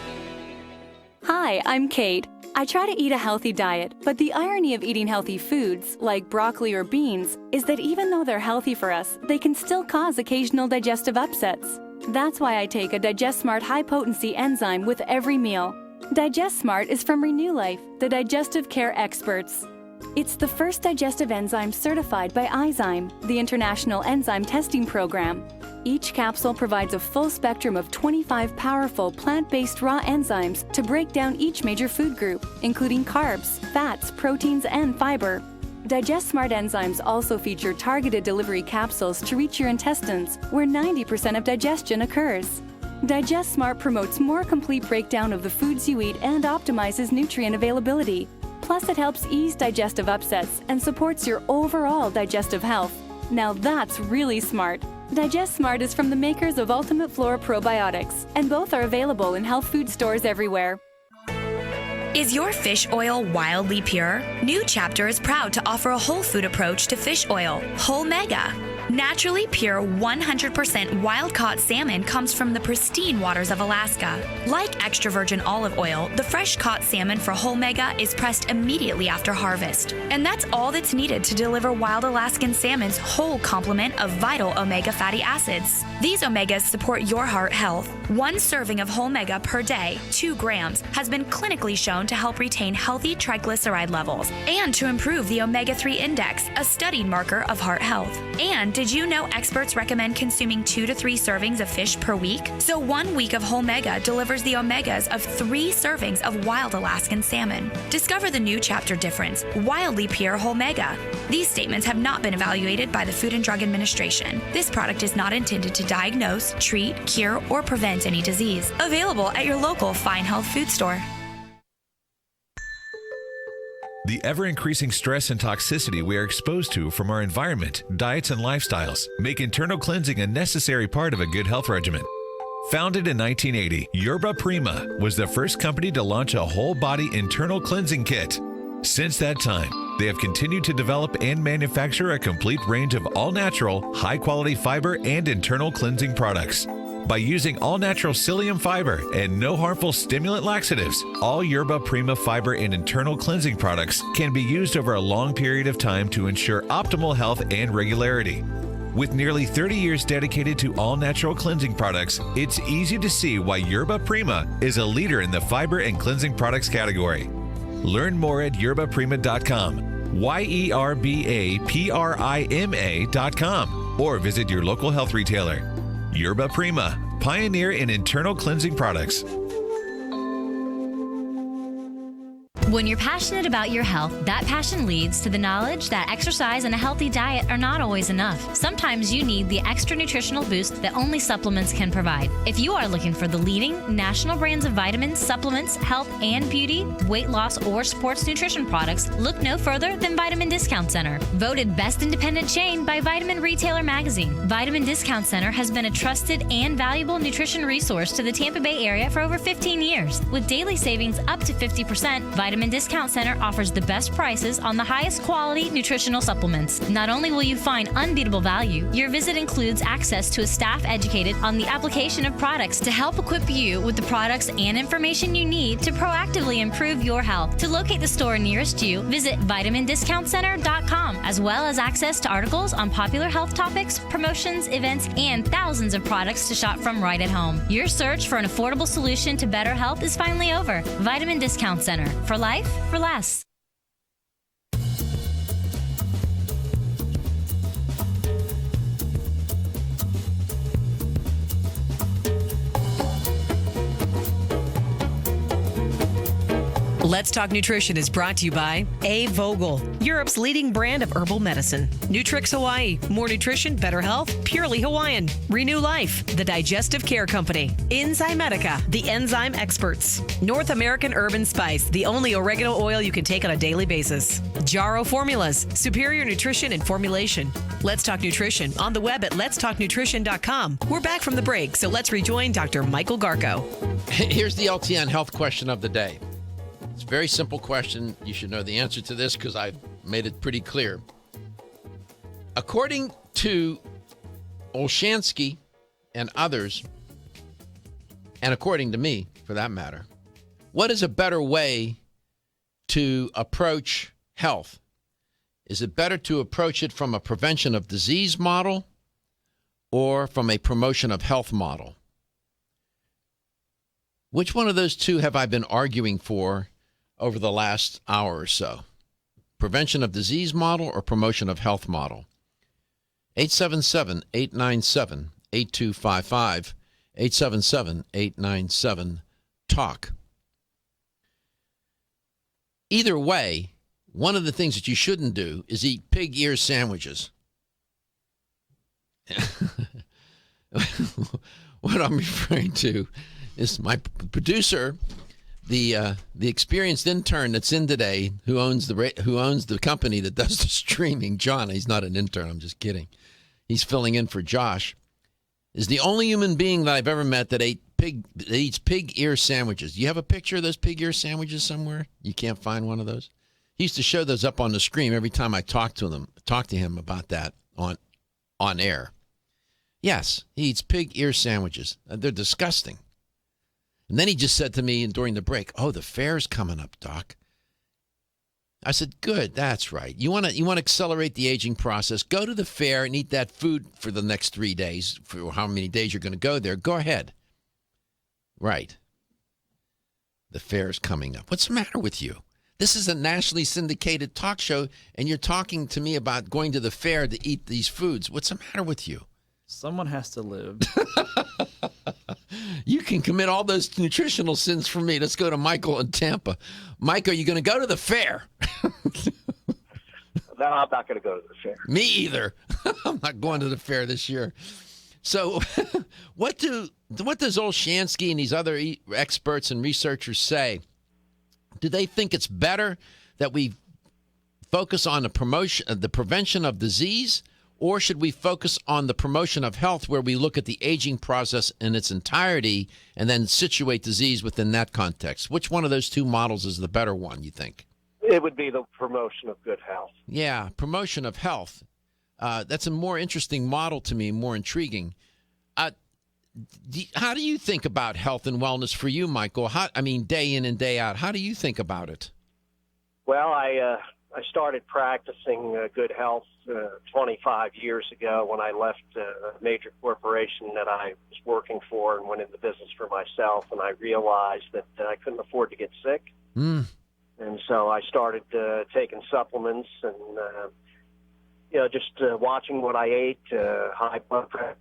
O: Hi, I'm Kate. I try to eat a healthy diet, but the irony of eating healthy foods, like broccoli or beans, is that even though they're healthy for us, they can still cause occasional digestive upsets. That's why I take a Digest Smart high-potency enzyme with every meal. Digest Smart is from Renew Life, the digestive care experts. It's the first digestive enzyme certified by Izyme, the International Enzyme Testing Program. Each capsule provides a full spectrum of 25 powerful plant-based raw enzymes to break down each major food group, including carbs, fats, proteins, and fiber. Digest Smart enzymes also feature targeted delivery capsules to reach your intestines, where 90% of digestion occurs. Digest Smart promotes more complete breakdown of the foods you eat and optimizes nutrient availability. Plus, it helps ease digestive upsets and supports your overall digestive health. Now that's really smart. Digest Smart is from the makers of Ultimate Flora Probiotics, and both are available in health food stores everywhere.
P: Is your fish oil wildly pure? New Chapter is proud to offer a whole food approach to fish oil, Whole Mega. Naturally pure 100% wild-caught salmon comes from the pristine waters of Alaska. Like extra virgin olive oil, the fresh-caught salmon for Whole Mega is pressed immediately after harvest. And that's all that's needed to deliver wild Alaskan salmon's whole complement of vital omega fatty acids. These omegas support your heart health. One serving of Whole Mega per day, 2 grams, has been clinically shown to help retain healthy triglyceride levels and to improve the omega-3 index, a studied marker of heart health. And did you know experts recommend consuming 2 to 3 servings of fish per week? So 1 week of Whole Mega delivers the omegas of 3 servings of wild Alaskan salmon. Discover the New Chapter difference, wildly pure Whole Mega. These statements have not been evaluated by the Food and Drug Administration. This product is not intended to diagnose, treat, cure, or prevent any disease. Available at your local Fine Health food store.
Q: The ever-increasing stress and toxicity we are exposed to from our environment, diets, and lifestyles make internal cleansing a necessary part of a good health regimen. Founded in 1980, Yerba Prima was the first company to launch a whole-body internal cleansing kit. Since that time, they have continued to develop and manufacture a complete range of all-natural, high-quality fiber and internal cleansing products. By using all-natural psyllium fiber and no harmful stimulant laxatives, all Yerba Prima fiber and internal cleansing products can be used over a long period of time to ensure optimal health and regularity. With nearly 30 years dedicated to all-natural cleansing products, it's easy to see why Yerba Prima is a leader in the fiber and cleansing products category. Learn more at yerbaprima.com, YERBAPRIMA.com, or visit your local health retailer. Yerba Prima, pioneer in internal cleansing products.
C: When you're passionate about your health, that passion leads to the knowledge that exercise and a healthy diet are not always enough. Sometimes you need the extra nutritional boost that only supplements can provide. If you are looking for the leading national brands of vitamins, supplements, health and beauty, weight loss, or sports nutrition products, look no further than Vitamin Discount Center. Voted best independent chain by Vitamin Retailer Magazine, Vitamin Discount Center has been a trusted and valuable nutrition resource to the Tampa Bay area for over 15 years. With daily savings up to 50%, Vitamin Discount Center offers the best prices on the highest quality nutritional supplements. Not only will you find unbeatable value, your visit includes access to a staff educated on the application of products to help equip you with the products and information you need to proactively improve your health. To locate the store nearest you, visit vitamindiscountcenter.com, as well as access to articles on popular health topics, promotions, events, and thousands of products to shop from right at home. Your search for an affordable solution to better health is finally over. Vitamin Discount Center. For life, for less.
A: Let's Talk Nutrition is brought to you by A. Vogel, Europe's leading brand of herbal medicine. Nutrix Hawaii, more nutrition, better health, purely Hawaiian. Renew Life, the digestive care company. Enzymedica, the enzyme experts. North American Herb and Spice, the only oregano oil you can take on a daily basis. Jarrow Formulas, superior nutrition and formulation. Let's Talk Nutrition on the web at letstalknutrition.com. We're back from the break, so let's rejoin Dr. Michael Garko.
B: Here's the LTN health question of the day. It's a very simple question. You should know the answer to this because I've made it pretty clear. According to Olshansky and others, and according to me, for that matter, what is a better way to approach health? Is it better to approach it from a prevention of disease model or from a promotion of health model? Which one of those two have I been arguing for over the last hour or so? Prevention of disease model or promotion of health model? 877-897-8255. 877-897-TALK. Either way, one of the things that you shouldn't do is eat pig ear sandwiches. What I'm referring to is my producer, the experienced intern that's in today, who owns the company that does the streaming. John, he's not an intern. I'm just kidding. He's filling in for Josh. Is the only human being that I've ever met that eats pig ear sandwiches. Do you have a picture of those pig ear sandwiches somewhere? You can't find one of those? He used to show those up on the screen every time I talked to him about that on air. Yes, he eats pig ear sandwiches. They're disgusting. And then he just said to me during the break, "Oh, the fair's coming up, Doc." I said, "Good, that's right. You want to accelerate the aging process? Go to the fair and eat that food for the next 3 days, for how many days you're going to go there. Go ahead." Right. The fair's coming up. What's the matter with you? This is a nationally syndicated talk show, and you're talking to me about going to the fair to eat these foods. What's the matter with you?
D: Someone has to live.
B: You can commit all those nutritional sins for me. Let's go to Michael in Tampa. Mike, are you going to go to the fair?
R: No, I'm not going to go to the fair.
B: Me either. I'm not going to the fair this year. So what does Olshansky and these other experts and researchers say? Do they think it's better that we focus on the prevention of disease, or should we focus on the promotion of health, where we look at the aging process in its entirety and then situate disease within that context? Which one of those two models is the better one, you think?
R: It would be the promotion of good health.
B: Yeah, promotion of health. That's a more interesting model to me, more intriguing. How do you think about health and wellness for you, Michael? Day in and day out, how do you think about it?
R: Well, I started practicing good health 25 years ago when I left a major corporation that I was working for and went into business for myself, and I realized that I couldn't afford to get sick. And so I started taking supplements and, just watching what I ate, high blood pressure,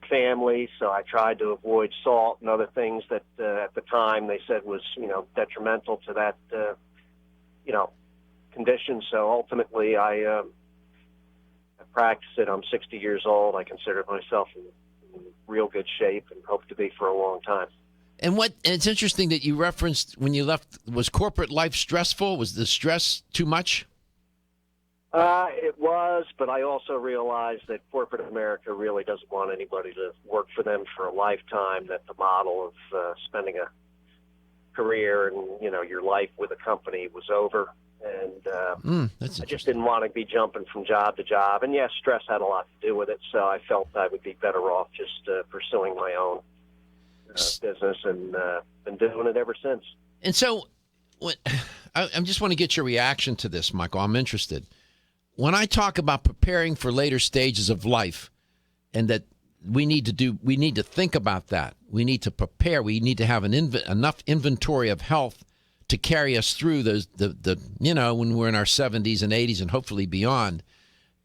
R: family. So I tried to avoid salt and other things that at the time they said was, detrimental to that, condition. So ultimately I practiced it. I'm 60 years old. I consider myself in real good shape and hope to be for a long time.
B: And it's interesting that you referenced when you left, was corporate life stressful? Was the stress too much?
R: It was, but I also realized that corporate America really doesn't want anybody to work for them for a lifetime, that the model of spending a career and, your life with a company was over. And I just didn't want to be jumping from job to job. And, yes, stress had a lot to do with it, so I felt I would be better off just pursuing my own business, and been doing it ever since.
B: And so I just want to get your reaction to this, Michael. I'm interested. When I talk about preparing for later stages of life, and that we need to think about that. We need to prepare. We need to have enough inventory of health to carry us through when we're in our 70s and 80s and hopefully beyond.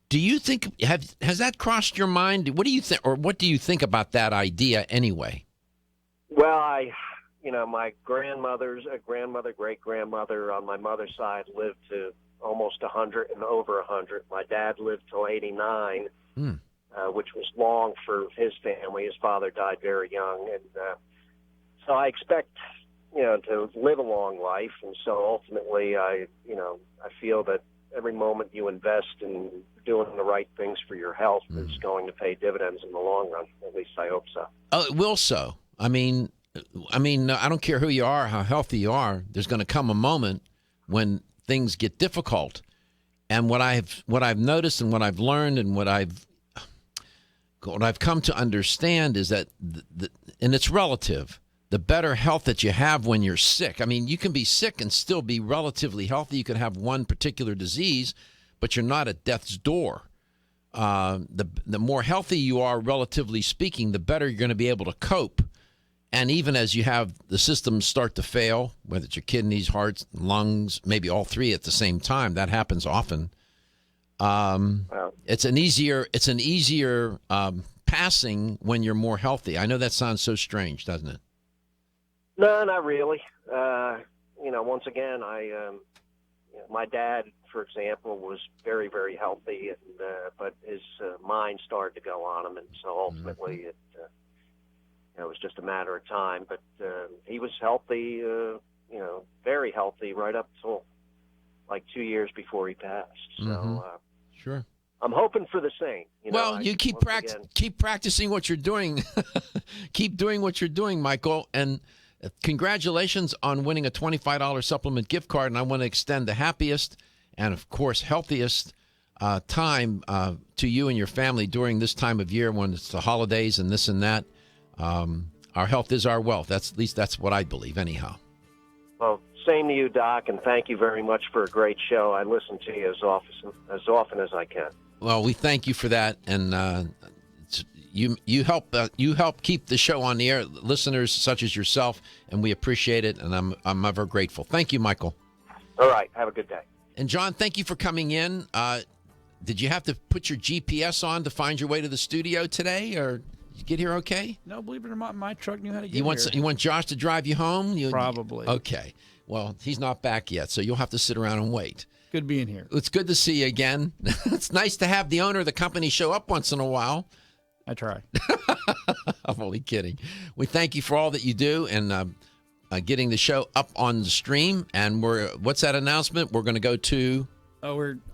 B: Do you think has that crossed your mind? What do you think, or what do you think about that idea anyway?
R: Well, my great-grandmother on my mother's side lived to almost 100 and over 100. My dad lived till 89, which was long for his family. His father died very young, and so I expect to live a long life. And so ultimately, I feel that every moment you invest in doing the right things for your health is going to pay dividends in the long run. At least I hope so. Oh,
B: it will so. I mean, I don't care who you are, how healthy you are. There's going to come a moment when things get difficult. And what I've noticed and what I've learned and what I've come to understand is that, and it's relative, the better health that you have when you're sick. I mean, you can be sick and still be relatively healthy. You could have one particular disease, but you're not at death's door. The more healthy you are, relatively speaking, the better you're going to be able to cope And even as you have the systems start to fail, whether it's your kidneys, hearts, lungs, maybe all three at the same time, that happens often. It's an easier passing when you're more healthy. I know that sounds so strange, doesn't it?
R: No, not really. Once again, my dad, for example, was very, very healthy, but his mind started to go on him, and so ultimately it was just a matter of time. But he was healthy, very healthy, right up till like 2 years before he passed. So
B: sure.
R: I'm hoping for the same.
B: You keep practicing what you're doing. Keep doing what you're doing, Michael. And congratulations on winning a $25 supplement gift card. And I want to extend the happiest and, of course, healthiest time to you and your family during this time of year when it's the holidays and this and that. Our health is our wealth. At least that's what I believe, anyhow. Well,
R: same to you, Doc, and thank you very much for a great show. I listen to you as often as I can.
B: Well, we thank you for that, and you help keep the show on the air, listeners such as yourself, and we appreciate it, and I'm ever grateful. Thank you, Michael.
R: All right, have a good day.
B: And John, thank you for coming in. Did you have to put your GPS on to find your way to the studio today, or did you get here okay?
D: No, believe it or not, my truck knew how to get
B: here. You want Josh to drive you home?
D: Probably.
B: Okay. Well, he's not back yet, so you'll have to sit around and wait.
D: Good being here.
B: It's good to see you again. It's nice to have the owner of the company show up once in a while.
D: I try.
B: I'm only kidding. We thank you for all that you do and getting the show up on the stream. And what's that announcement? We're going to go to...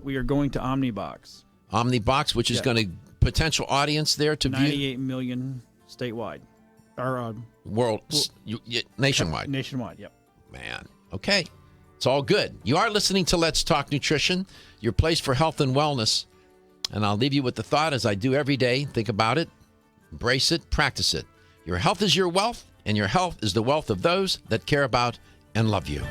D: we are going to Omnibox.
B: Omnibox, which is going to potential audience there to
D: 98 million statewide. Or
B: nationwide.
D: Nationwide, yep.
B: Man, okay. It's all good. You are listening to Let's Talk Nutrition, your place for health and wellness. And I'll leave you with the thought, as I do every day. Think about it, embrace it, practice it. Your health is your wealth, and your health is the wealth of those that care about and love you.